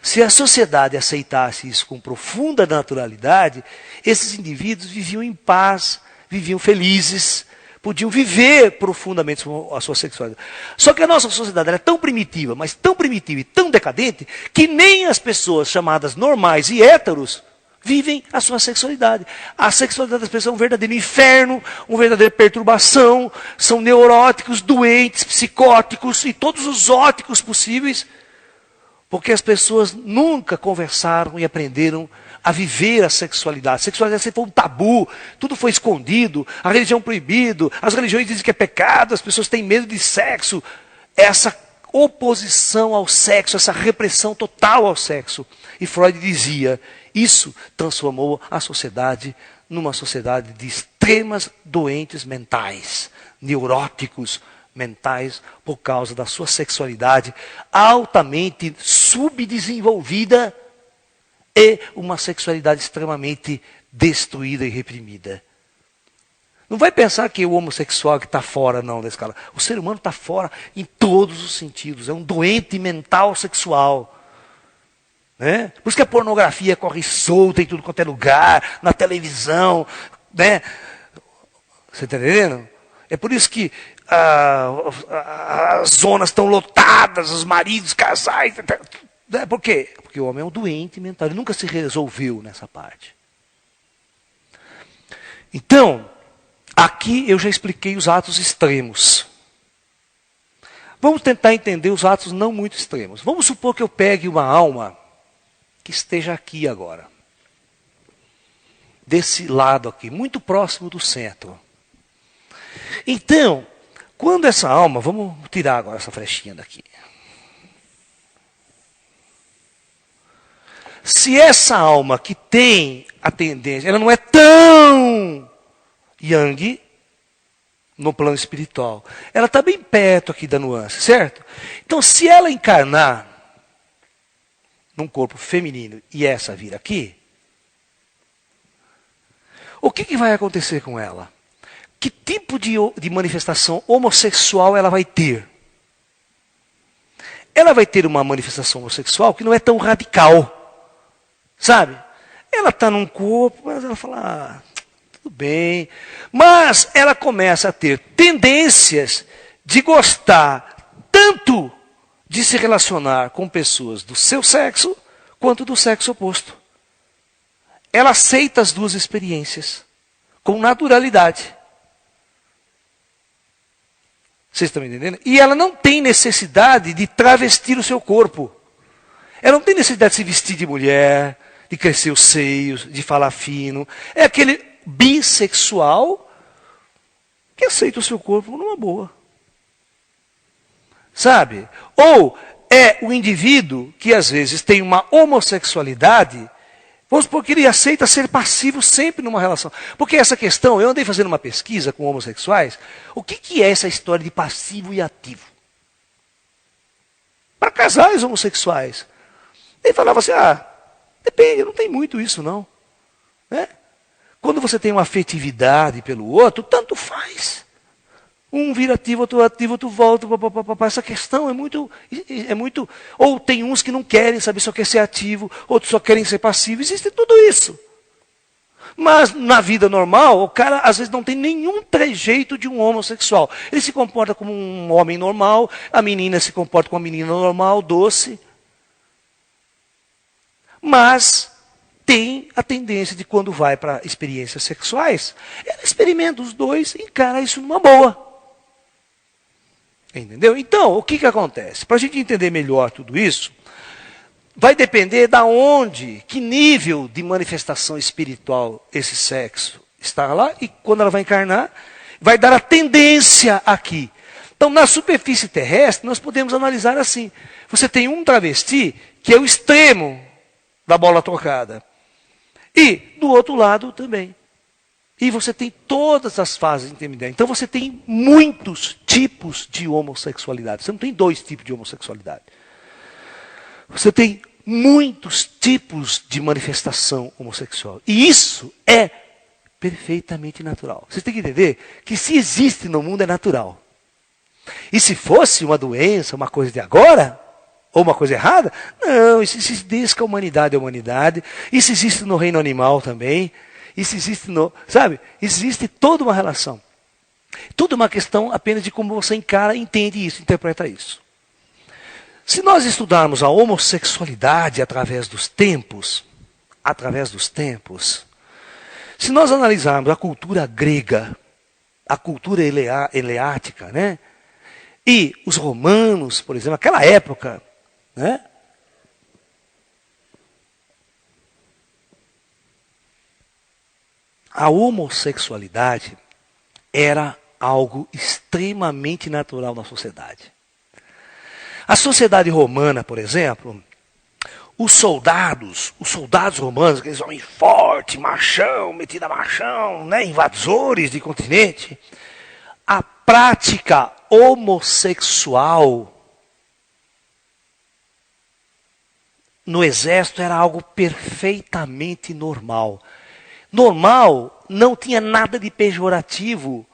Se a sociedade aceitasse isso com profunda naturalidade, esses indivíduos viviam em paz, viviam felizes, podiam viver profundamente a sua sexualidade. Só que a nossa sociedade é tão primitiva, mas tão primitiva e tão decadente, que nem as pessoas chamadas normais e héteros vivem a sua sexualidade. A sexualidade das pessoas é um verdadeiro inferno, uma verdadeira perturbação, são neuróticos, doentes, psicóticos e todos os óticos possíveis, porque as pessoas nunca conversaram e aprenderam a viver a sexualidade. A sexualidade sempre foi um tabu, tudo foi escondido, a religião é proibido, as religiões dizem que é pecado, as pessoas têm medo de sexo. Essa oposição ao sexo, essa repressão total ao sexo. E Freud dizia, isso transformou a sociedade numa sociedade de extremas doentes mentais, neuróticos mentais, por causa da sua sexualidade altamente subdesenvolvida e uma sexualidade extremamente destruída e reprimida. Não vai pensar que o homossexual que está fora, não, da escala. O ser humano está fora em todos os sentidos. É um doente mental sexual. Né? Por isso que a pornografia corre solta em tudo quanto é lugar, na televisão. Né? Você está entendendo? É por isso que as zonas estão lotadas, os maridos, casais. Por quê? Porque o homem é um doente mental, ele nunca se resolveu nessa parte. Então, aqui eu já expliquei os atos extremos. Vamos tentar entender os atos não muito extremos. Vamos supor que eu pegue uma alma que esteja aqui agora. Desse lado aqui, muito próximo do centro. Então, quando essa alma, vamos tirar agora essa flechinha daqui. Se essa alma que tem a tendência, ela não é tão yang no plano espiritual. Ela está bem perto aqui da nuance, certo? Então, se ela encarnar num corpo feminino e essa vir aqui, o que vai acontecer com ela? Que tipo de manifestação homossexual ela vai ter? Ela vai ter uma manifestação homossexual que não é tão radical. Sabe? Ela está num corpo, mas ela fala, tudo bem. Mas ela começa a ter tendências de gostar tanto de se relacionar com pessoas do seu sexo, quanto do sexo oposto. Ela aceita as duas experiências com naturalidade. Vocês estão me entendendo? E ela não tem necessidade de travestir o seu corpo. Ela não tem necessidade de se vestir de mulher, de crescer os seios, de falar fino. É aquele bissexual que aceita o seu corpo numa boa. Sabe? Ou é o indivíduo que às vezes tem uma homossexualidade, vamos supor que ele aceita ser passivo sempre numa relação. Porque essa questão, eu andei fazendo uma pesquisa com homossexuais, o que é essa história de passivo e ativo? Para casais homossexuais. Ele falava assim, depende, não tem muito isso não. Né? Quando você tem uma afetividade pelo outro, tanto faz. Um vira ativo, outro volta. Essa questão é muito... Ou tem uns que não querem saber, só quer ser ativo, outros só querem ser passivo. Existe tudo isso. Mas na vida normal, o cara às vezes não tem nenhum trejeito de um homossexual. Ele se comporta como um homem normal, a menina se comporta como uma menina normal, doce. Mas tem a tendência de quando vai para experiências sexuais, ela experimenta os dois e encara isso numa boa. Entendeu? Então, o que acontece? Para a gente entender melhor tudo isso, vai depender da onde, que nível de manifestação espiritual esse sexo está lá, e quando ela vai encarnar, vai dar a tendência aqui. Então, na superfície terrestre, nós podemos analisar assim. Você tem um travesti, que é o extremo da bola trocada. E, do outro lado, também. E você tem todas as fases intermediárias. Então você tem muitos tipos de homossexualidade. Você não tem 2 tipos de homossexualidade. Você tem muitos tipos de manifestação homossexual. E isso é perfeitamente natural. Você tem que entender que se existe no mundo é natural. E se fosse uma doença, uma coisa de agora, ou uma coisa errada, não, isso existe desde que a humanidade é a humanidade. Isso existe no reino animal também. Isso existe sabe? Existe toda uma relação. Tudo uma questão apenas de como você encara, entende isso, interpreta isso. Se nós estudarmos a homossexualidade através dos tempos, se nós analisarmos a cultura grega, a cultura eleática, né? E os romanos, por exemplo, aquela época, né? A homossexualidade era algo extremamente natural na sociedade. A sociedade romana, por exemplo, os soldados romanos, aqueles homens fortes, machão, metido a machão, né, invasores de continente, a prática homossexual no exército era algo perfeitamente normal. Normal não tinha nada de pejorativo.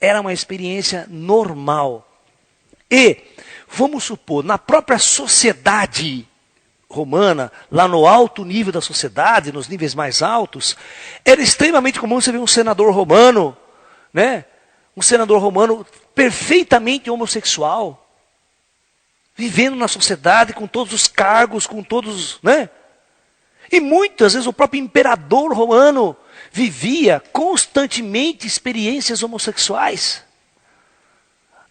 Era uma experiência normal. E, vamos supor, na própria sociedade romana, lá no alto nível da sociedade, nos níveis mais altos, era extremamente comum você ver um senador romano, né? Um senador romano perfeitamente homossexual, vivendo na sociedade com todos os cargos, com todos, né? E muitas vezes o próprio imperador romano vivia constantemente experiências homossexuais.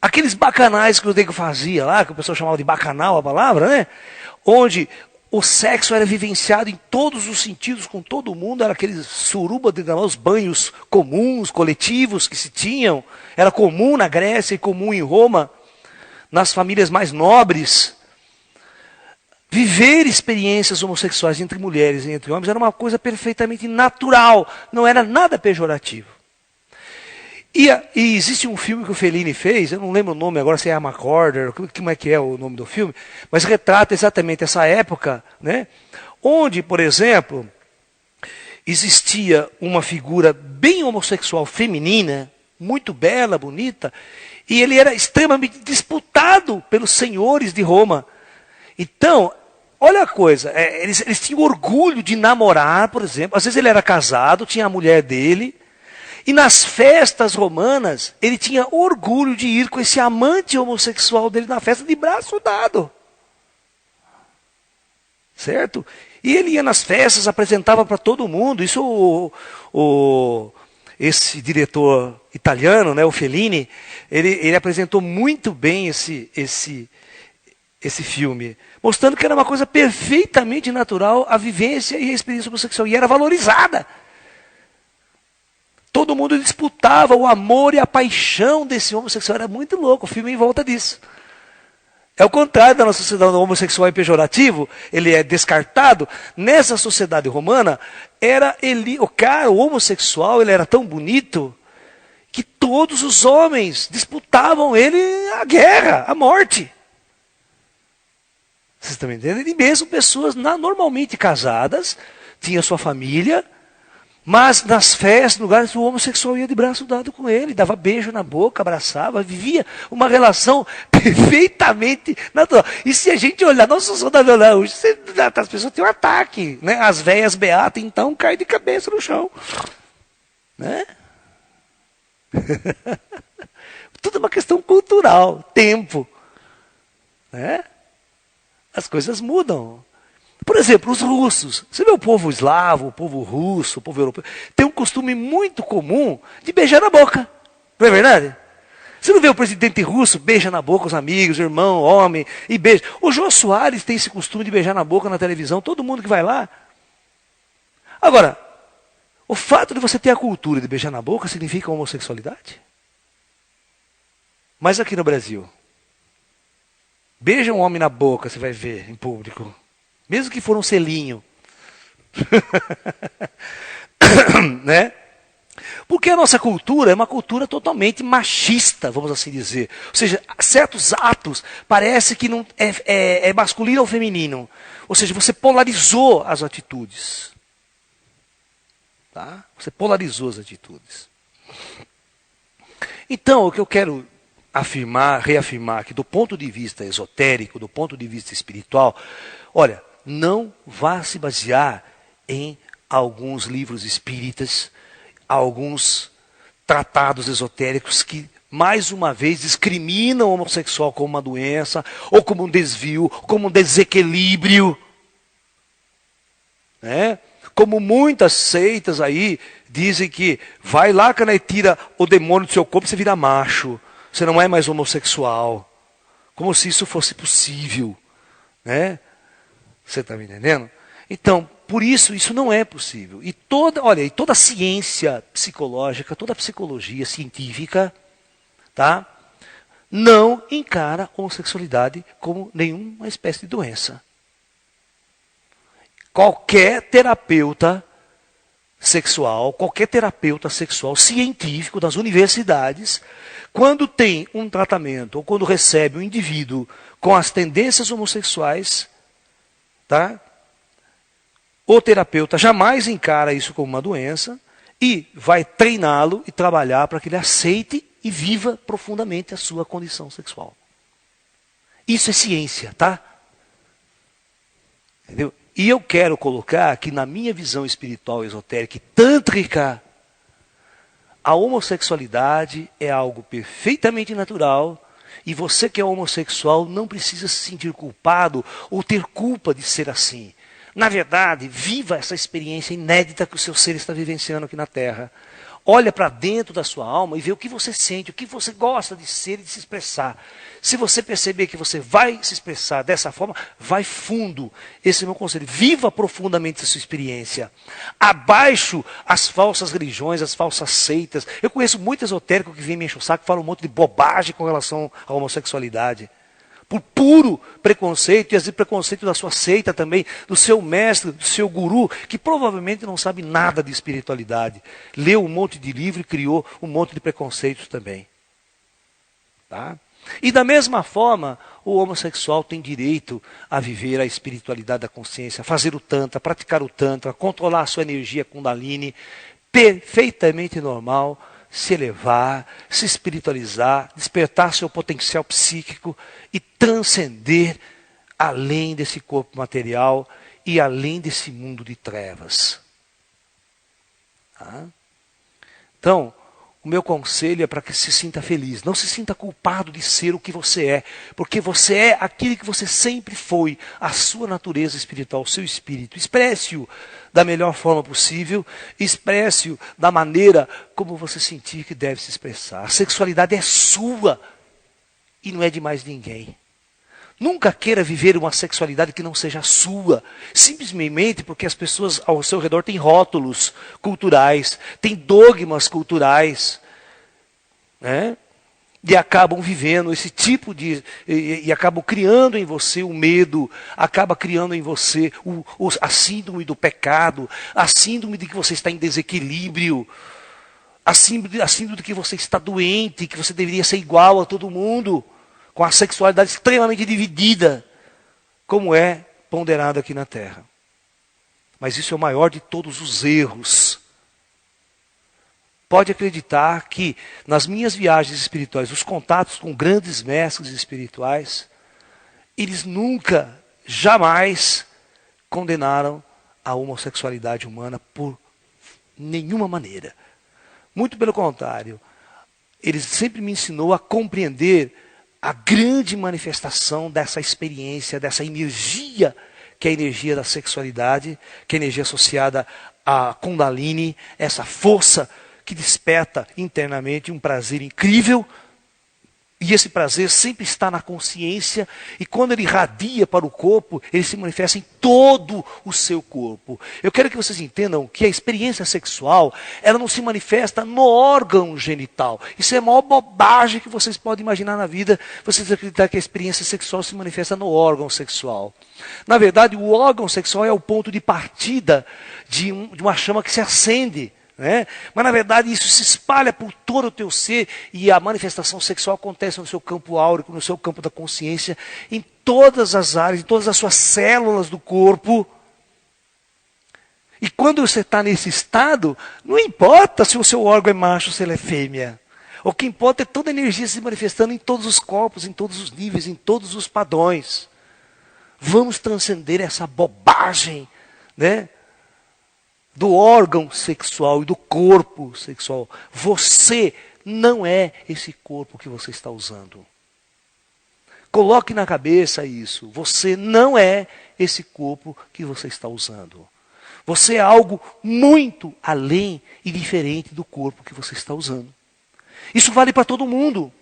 Aqueles bacanais que o nego fazia lá, que o pessoal chamava de bacanal a palavra, né? Onde o sexo era vivenciado em todos os sentidos, com todo mundo, era aqueles suruba, os banhos comuns, coletivos que se tinham. Era comum na Grécia e comum em Roma, nas famílias mais nobres. Viver experiências homossexuais entre mulheres e entre homens era uma coisa perfeitamente natural, não era nada pejorativo. E existe um filme que o Fellini fez, eu não lembro o nome agora, se é Emma Corder, como é que é o nome do filme, mas retrata exatamente essa época, né, onde, por exemplo, existia uma figura bem homossexual feminina, muito bela, bonita, e ele era extremamente disputado pelos senhores de Roma. Então, olha a coisa, eles tinham orgulho de namorar, por exemplo. Às vezes ele era casado, tinha a mulher dele. E nas festas romanas, ele tinha orgulho de ir com esse amante homossexual dele na festa de braço dado. Certo? E ele ia nas festas, apresentava para todo mundo. Isso esse diretor italiano, né, o Fellini, ele apresentou muito bem esse filme, mostrando que era uma coisa perfeitamente natural a vivência e a experiência homossexual, e era valorizada. Todo mundo disputava o amor e a paixão desse homossexual, era muito louco, o filme em volta disso. É o contrário da nossa sociedade, o homossexual é pejorativo, ele é descartado. Nessa sociedade romana, o homossexual, ele era tão bonito, que todos os homens disputavam ele a guerra, a morte. Vocês estão me entendendo? E mesmo pessoas normalmente casadas, tinham sua família, mas nas festas, no lugares, o homossexual ia de braço dado com ele, dava beijo na boca, abraçava, vivia uma relação perfeitamente natural. E se a gente olhar, nossa sociedade olhar hoje, as pessoas têm um ataque, né? As velhas beatas, então, caem de cabeça no chão. Né? Tudo é uma questão cultural, tempo. Né? As coisas mudam. Por exemplo, os russos. Você vê o povo eslavo, o povo russo, o povo europeu, tem um costume muito comum de beijar na boca. Não é verdade? Você não vê o presidente russo beija na boca os amigos, irmão, homem, e beija. O Jô Soares tem esse costume de beijar na boca na televisão, todo mundo que vai lá. Agora, o fato de você ter a cultura de beijar na boca significa homossexualidade? Mas aqui no Brasil, beija um homem na boca, você vai ver em público. Mesmo que for um selinho. Né? Porque a nossa cultura é uma cultura totalmente machista, vamos assim dizer. Ou seja, certos atos parece que não é masculino ou feminino. Ou seja, você polarizou as atitudes. Tá? Você polarizou as atitudes. Então, o que eu quero reafirmar aqui, do ponto de vista esotérico, do ponto de vista espiritual, olha, não vá se basear em alguns livros espíritas, alguns tratados esotéricos que, mais uma vez, discriminam o homossexual como uma doença, ou como um desvio, como um desequilíbrio. Né? Como muitas seitas aí dizem que vai lá, cara, e tira o demônio do seu corpo e você vira macho. Você não é mais homossexual. Como se isso fosse possível. Né? Você está me entendendo? Então, por isso não é possível. E toda a ciência psicológica, toda a psicologia científica, tá, não encara a homossexualidade como nenhuma espécie de doença. Qualquer terapeuta sexual científico das universidades, quando tem um tratamento ou quando recebe um indivíduo com as tendências homossexuais, tá? O terapeuta jamais encara isso como uma doença e vai treiná-lo e trabalhar para que ele aceite e viva profundamente a sua condição sexual. Isso é ciência, tá? Entendeu? E eu quero colocar que na minha visão espiritual, esotérica e tântrica, a homossexualidade é algo perfeitamente natural e você que é homossexual não precisa se sentir culpado ou ter culpa de ser assim. Na verdade, viva essa experiência inédita que o seu ser está vivenciando aqui na Terra. Olha para dentro da sua alma e vê o que você sente, o que você gosta de ser e de se expressar. Se você perceber que você vai se expressar dessa forma, vai fundo. Esse é o meu conselho. Viva profundamente a sua experiência. Abaixo as falsas religiões, as falsas seitas. Eu conheço muito esotérico que vem me encher o saco e fala um monte de bobagem com relação à homossexualidade. Por puro preconceito, e às vezes preconceito da sua seita também, do seu mestre, do seu guru, que provavelmente não sabe nada de espiritualidade. Leu um monte de livro e criou um monte de preconceitos também. Tá? E da mesma forma, o homossexual tem direito a viver a espiritualidade da consciência, a fazer o tantra, praticar o tantra, controlar a sua energia kundalini, perfeitamente normal, se elevar, se espiritualizar, despertar seu potencial psíquico e transcender além desse corpo material e além desse mundo de trevas. Tá? Então, o meu conselho é para que se sinta feliz. Não se sinta culpado de ser o que você é. Porque você é aquilo que você sempre foi. A sua natureza espiritual, o seu espírito. Expresse-o da melhor forma possível. Expresse-o da maneira como você sentir que deve se expressar. A sexualidade é sua. E não é de mais ninguém. Nunca queira viver uma sexualidade que não seja sua, simplesmente porque as pessoas ao seu redor têm rótulos culturais, têm dogmas culturais, né? E acabam vivendo esse tipo de... E acabam criando em você o medo, acaba criando em você a síndrome do pecado, a síndrome de que você está em desequilíbrio, a síndrome de que você está doente, que você deveria ser igual a todo mundo, com a sexualidade extremamente dividida, como é ponderado aqui na Terra. Mas isso é o maior de todos os erros. Pode acreditar que nas minhas viagens espirituais, os contatos com grandes mestres espirituais, eles nunca, jamais condenaram a homossexualidade humana por nenhuma maneira. Muito pelo contrário, eles sempre me ensinou a compreender a grande manifestação dessa experiência, dessa energia, que é a energia da sexualidade, que é a energia associada à Kundalini, essa força que desperta internamente um prazer incrível. E esse prazer sempre está na consciência, e quando ele irradia para o corpo, ele se manifesta em todo o seu corpo. Eu quero que vocês entendam que a experiência sexual, ela não se manifesta no órgão genital. Isso é a maior bobagem que vocês podem imaginar na vida, vocês acreditar que a experiência sexual se manifesta no órgão sexual. Na verdade, o órgão sexual é o ponto de partida de uma chama que se acende né? Mas na verdade isso se espalha por todo o teu ser e a manifestação sexual acontece no seu campo áurico, no seu campo da consciência, em todas as áreas, em todas as suas células do corpo. E quando você está nesse estado, não importa se o seu órgão é macho ou se ele é fêmea. O que importa é toda a energia se manifestando em todos os corpos, em todos os níveis, em todos os padrões. Vamos transcender essa bobagem, né? Do órgão sexual e do corpo sexual. Você não é esse corpo que você está usando. Coloque na cabeça isso. Você não é esse corpo que você está usando. Você é algo muito além e diferente do corpo que você está usando. Isso vale para todo mundo.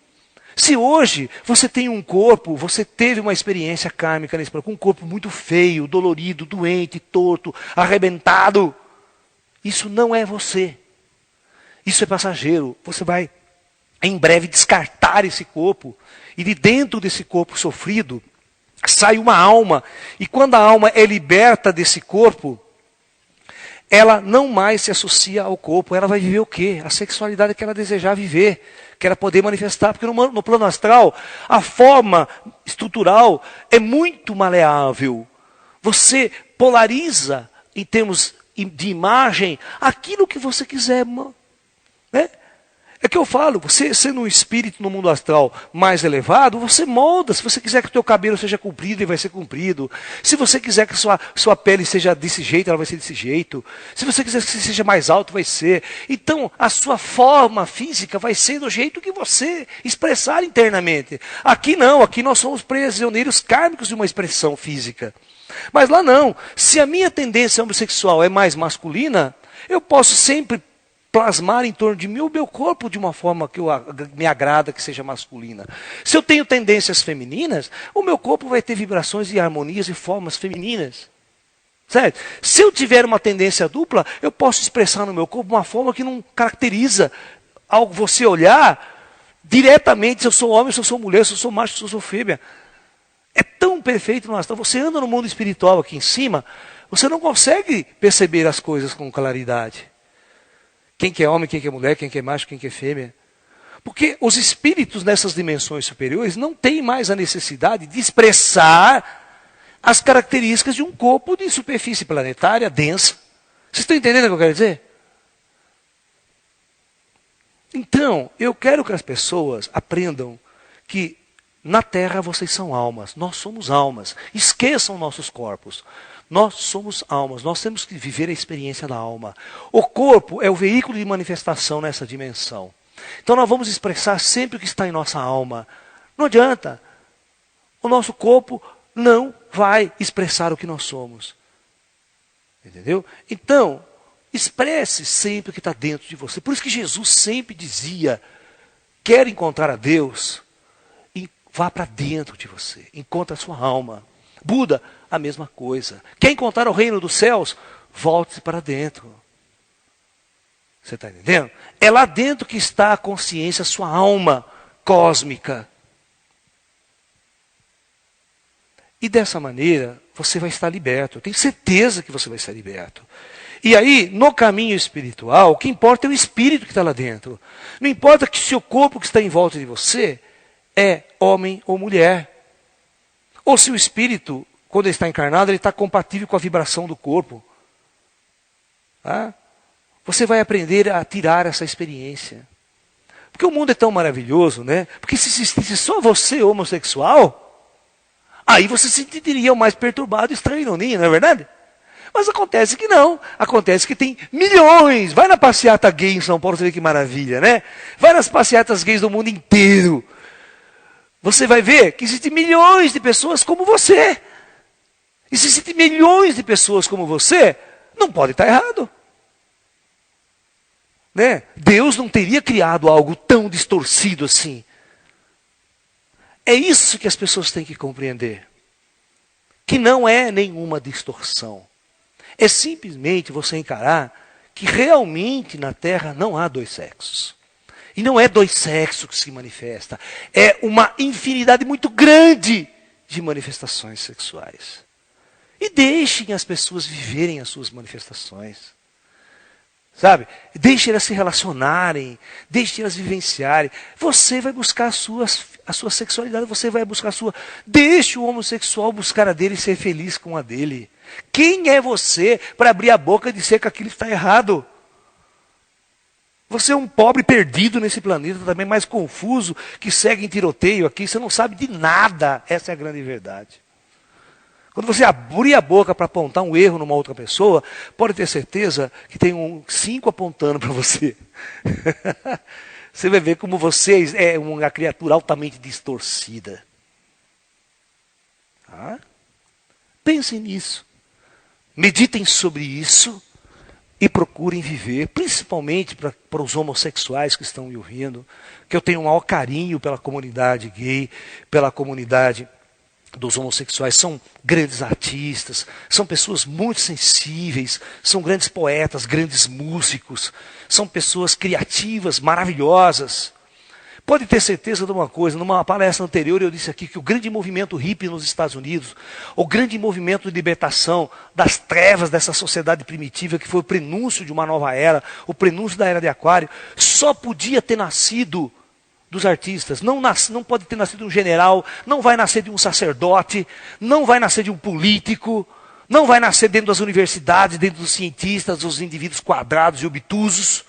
Se hoje você tem um corpo, você teve uma experiência kármica nesse corpo, um corpo muito feio, dolorido, doente, torto, arrebentado, isso não é você. Isso é passageiro. Você vai em breve descartar esse corpo. E de dentro desse corpo sofrido, sai uma alma. E quando a alma é liberta desse corpo, ela não mais se associa ao corpo. Ela vai viver o quê? A sexualidade que ela desejar viver. Que ela poder manifestar. Porque no plano astral, a forma estrutural é muito maleável. Você polariza em termos de imagem aquilo que você quiser, né? É que eu falo, você sendo um espírito no mundo astral mais elevado, você molda. Se você quiser que o teu cabelo seja comprido, ele vai ser comprido. Se você quiser que sua pele seja desse jeito, ela vai ser desse jeito. Se você quiser que seja mais alto, vai ser. Então, a sua forma física vai ser do jeito que você expressar internamente. Aqui não, aqui nós somos prisioneiros kármicos de uma expressão física. Mas lá não. Se a minha tendência homossexual é mais masculina, eu posso sempre plasmar em torno de mim o meu corpo de uma forma que me agrada que seja masculina. Se eu tenho tendências femininas, o meu corpo vai ter vibrações e harmonias e formas femininas. Certo? Se eu tiver uma tendência dupla, eu posso expressar no meu corpo uma forma que não caracteriza ao você olhar diretamente se eu sou homem, se eu sou mulher, se eu sou macho, se eu sou fêmea. É tão perfeito no astral. Você anda no mundo espiritual aqui em cima, você não consegue perceber as coisas com claridade. Quem que é homem, quem que é mulher, quem que é macho, quem que é fêmea. Porque os espíritos nessas dimensões superiores não têm mais a necessidade de expressar as características de um corpo de superfície planetária densa. Vocês estão entendendo o que eu quero dizer? Então, eu quero que as pessoas aprendam que na Terra vocês são almas, nós somos almas. Esqueçam nossos corpos. Nós somos almas, nós temos que viver a experiência da alma. O corpo é o veículo de manifestação nessa dimensão. Então nós vamos expressar sempre o que está em nossa alma. Não adianta. O nosso corpo não vai expressar o que nós somos. Entendeu? Então, expresse sempre o que está dentro de você. Por isso que Jesus sempre dizia, quer encontrar a Deus, vá para dentro de você, encontre a sua alma. Buda, a mesma coisa. Quer encontrar o reino dos céus? Volte para dentro. Você está entendendo? É lá dentro que está a consciência, a sua alma cósmica. E dessa maneira, você vai estar liberto. Eu tenho certeza que você vai estar liberto. E aí, no caminho espiritual, o que importa é o espírito que está lá dentro. Não importa que se o corpo que está em volta de você é homem ou mulher. Ou se o espírito, quando ele está encarnado, ele está compatível com a vibração do corpo. Tá? Você vai aprender a tirar essa experiência. Porque o mundo é tão maravilhoso, né? Porque se existisse só você homossexual, aí você se sentiria o mais perturbado, estranho, não é verdade? Mas acontece que não. Acontece que tem milhões. Vai na passeata gay em São Paulo, você vê que maravilha, né? Vai nas passeatas gays do mundo inteiro. Você vai ver que existem milhões de pessoas como você. E se existem milhões de pessoas como você, não pode estar errado. Né? Deus não teria criado algo tão distorcido assim. É isso que as pessoas têm que compreender. Que não é nenhuma distorção. É simplesmente você encarar que realmente na Terra não há dois sexos. E não é dois sexos que se manifesta. É uma infinidade muito grande de manifestações sexuais. E deixem as pessoas viverem as suas manifestações. Sabe? Deixe elas se relacionarem, deixe elas vivenciarem. Você vai buscar a sua sexualidade, você vai buscar a sua. Deixe o homossexual buscar a dele e ser feliz com a dele. Quem é você para abrir a boca e dizer que aquilo está errado? Você é um pobre perdido nesse planeta, também mais confuso, que segue em tiroteio aqui, você não sabe de nada. Essa é a grande verdade. Quando você abrir a boca para apontar um erro numa outra pessoa, pode ter certeza que tem 5 apontando para você. Você vai ver como você é uma criatura altamente distorcida. Tá? Pensem nisso. Meditem sobre isso e procurem viver, principalmente para os homossexuais que estão me ouvindo, que eu tenho o maior carinho pela comunidade gay, pela comunidade dos homossexuais. São grandes artistas, são pessoas muito sensíveis, são grandes poetas, grandes músicos, são pessoas criativas, maravilhosas. Pode ter certeza de uma coisa, numa palestra anterior eu disse aqui que o grande movimento hippie nos Estados Unidos, o grande movimento de libertação das trevas dessa sociedade primitiva, que foi o prenúncio de uma nova era, o prenúncio da era de Aquário, só podia ter nascido dos artistas. Não pode ter nascido de um general, não vai nascer de um sacerdote, não vai nascer de um político, não vai nascer dentro das universidades, dentro dos cientistas, dos indivíduos quadrados e obtusos.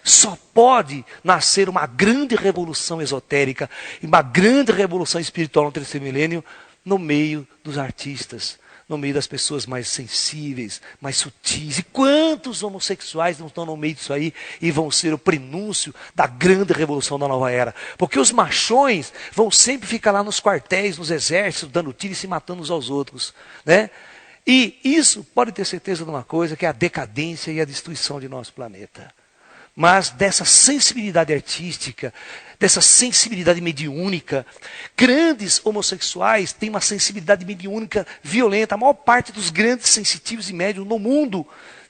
Só pode nascer uma grande revolução esotérica e uma grande revolução espiritual no terceiro milênio no meio dos artistas, no meio das pessoas mais sensíveis, mais sutis. E quantos homossexuais não estão no meio disso aí e vão ser o prenúncio da grande revolução da nova era? Porque os machões vão sempre ficar lá nos quartéis, nos exércitos, dando tiro e se matando uns aos outros, né? E isso pode ter certeza de uma coisa, que é a decadência e a destruição de nosso planeta. Mas dessa sensibilidade artística, dessa sensibilidade mediúnica, grandes homossexuais têm uma sensibilidade mediúnica violenta. A maior parte dos grandes sensitivos e médiums no mundo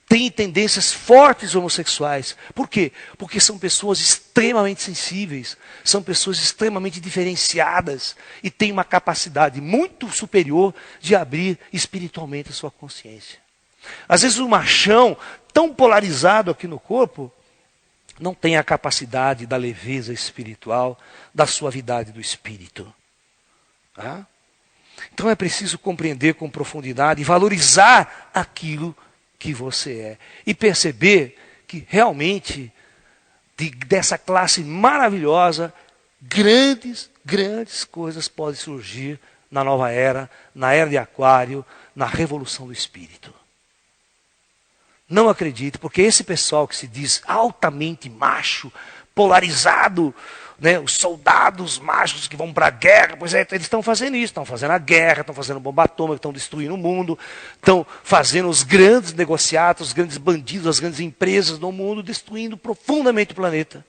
tem tendências fortes homossexuais. Por quê? Porque são pessoas extremamente sensíveis, são pessoas extremamente diferenciadas e têm uma capacidade muito superior de abrir espiritualmente a sua consciência. Às vezes o machão, tão polarizado aqui no corpo, não tem a capacidade da leveza espiritual, da suavidade do espírito. Tá? Então é preciso compreender com profundidade e valorizar aquilo que você é. E perceber que realmente, dessa classe maravilhosa, grandes coisas podem surgir na nova era, na era de Aquário, na revolução do espírito. Não acredite, porque esse pessoal que se diz altamente macho, polarizado, né, os soldados machos que vão para a guerra, pois é, eles estão fazendo isso, estão fazendo a guerra, estão fazendo bomba atômica, estão destruindo o mundo, estão fazendo os grandes negociatos, os grandes bandidos, as grandes empresas do mundo, destruindo profundamente o planeta.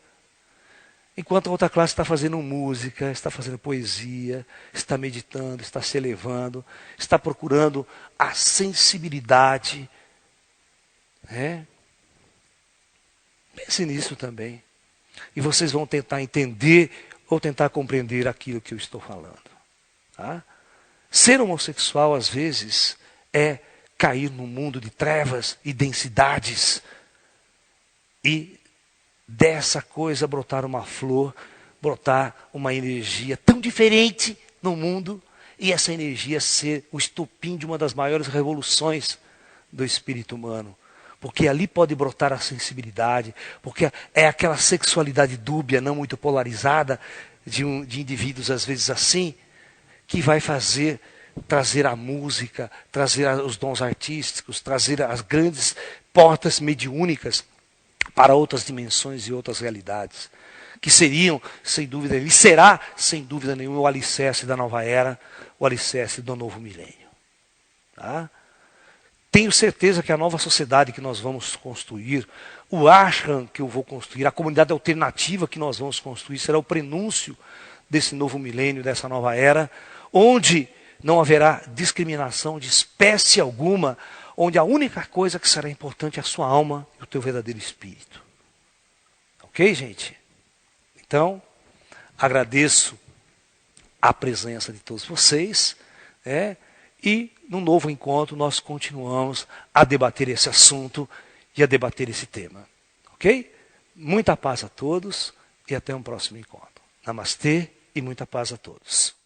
Enquanto a outra classe está fazendo música, está fazendo poesia, está meditando, está se elevando, está procurando a sensibilidade. Pense nisso também. E vocês vão tentar entender ou tentar compreender aquilo que eu estou falando. Tá? Ser homossexual, às vezes, é cair num mundo de trevas e densidades. E dessa coisa brotar uma flor, brotar uma energia tão diferente no mundo. E essa energia ser o estopim de uma das maiores revoluções do espírito humano. Porque ali pode brotar a sensibilidade, porque é aquela sexualidade dúbia, não muito polarizada, de indivíduos às vezes assim, que vai trazer a música, trazer os dons artísticos, trazer as grandes portas mediúnicas para outras dimensões e outras realidades. Que seriam, sem dúvida, e será, sem dúvida nenhuma, o alicerce da nova era, o alicerce do novo milênio. Tá? Tenho certeza que a nova sociedade que nós vamos construir, o ashram que eu vou construir, a comunidade alternativa que nós vamos construir, será o prenúncio desse novo milênio, dessa nova era, onde não haverá discriminação de espécie alguma, onde a única coisa que será importante é a sua alma e o teu verdadeiro espírito. Ok, gente? Então, agradeço a presença de todos vocês, e num novo encontro nós continuamos a debater esse assunto e a debater esse tema. Ok? Muita paz a todos e até um próximo encontro. Namastê e muita paz a todos.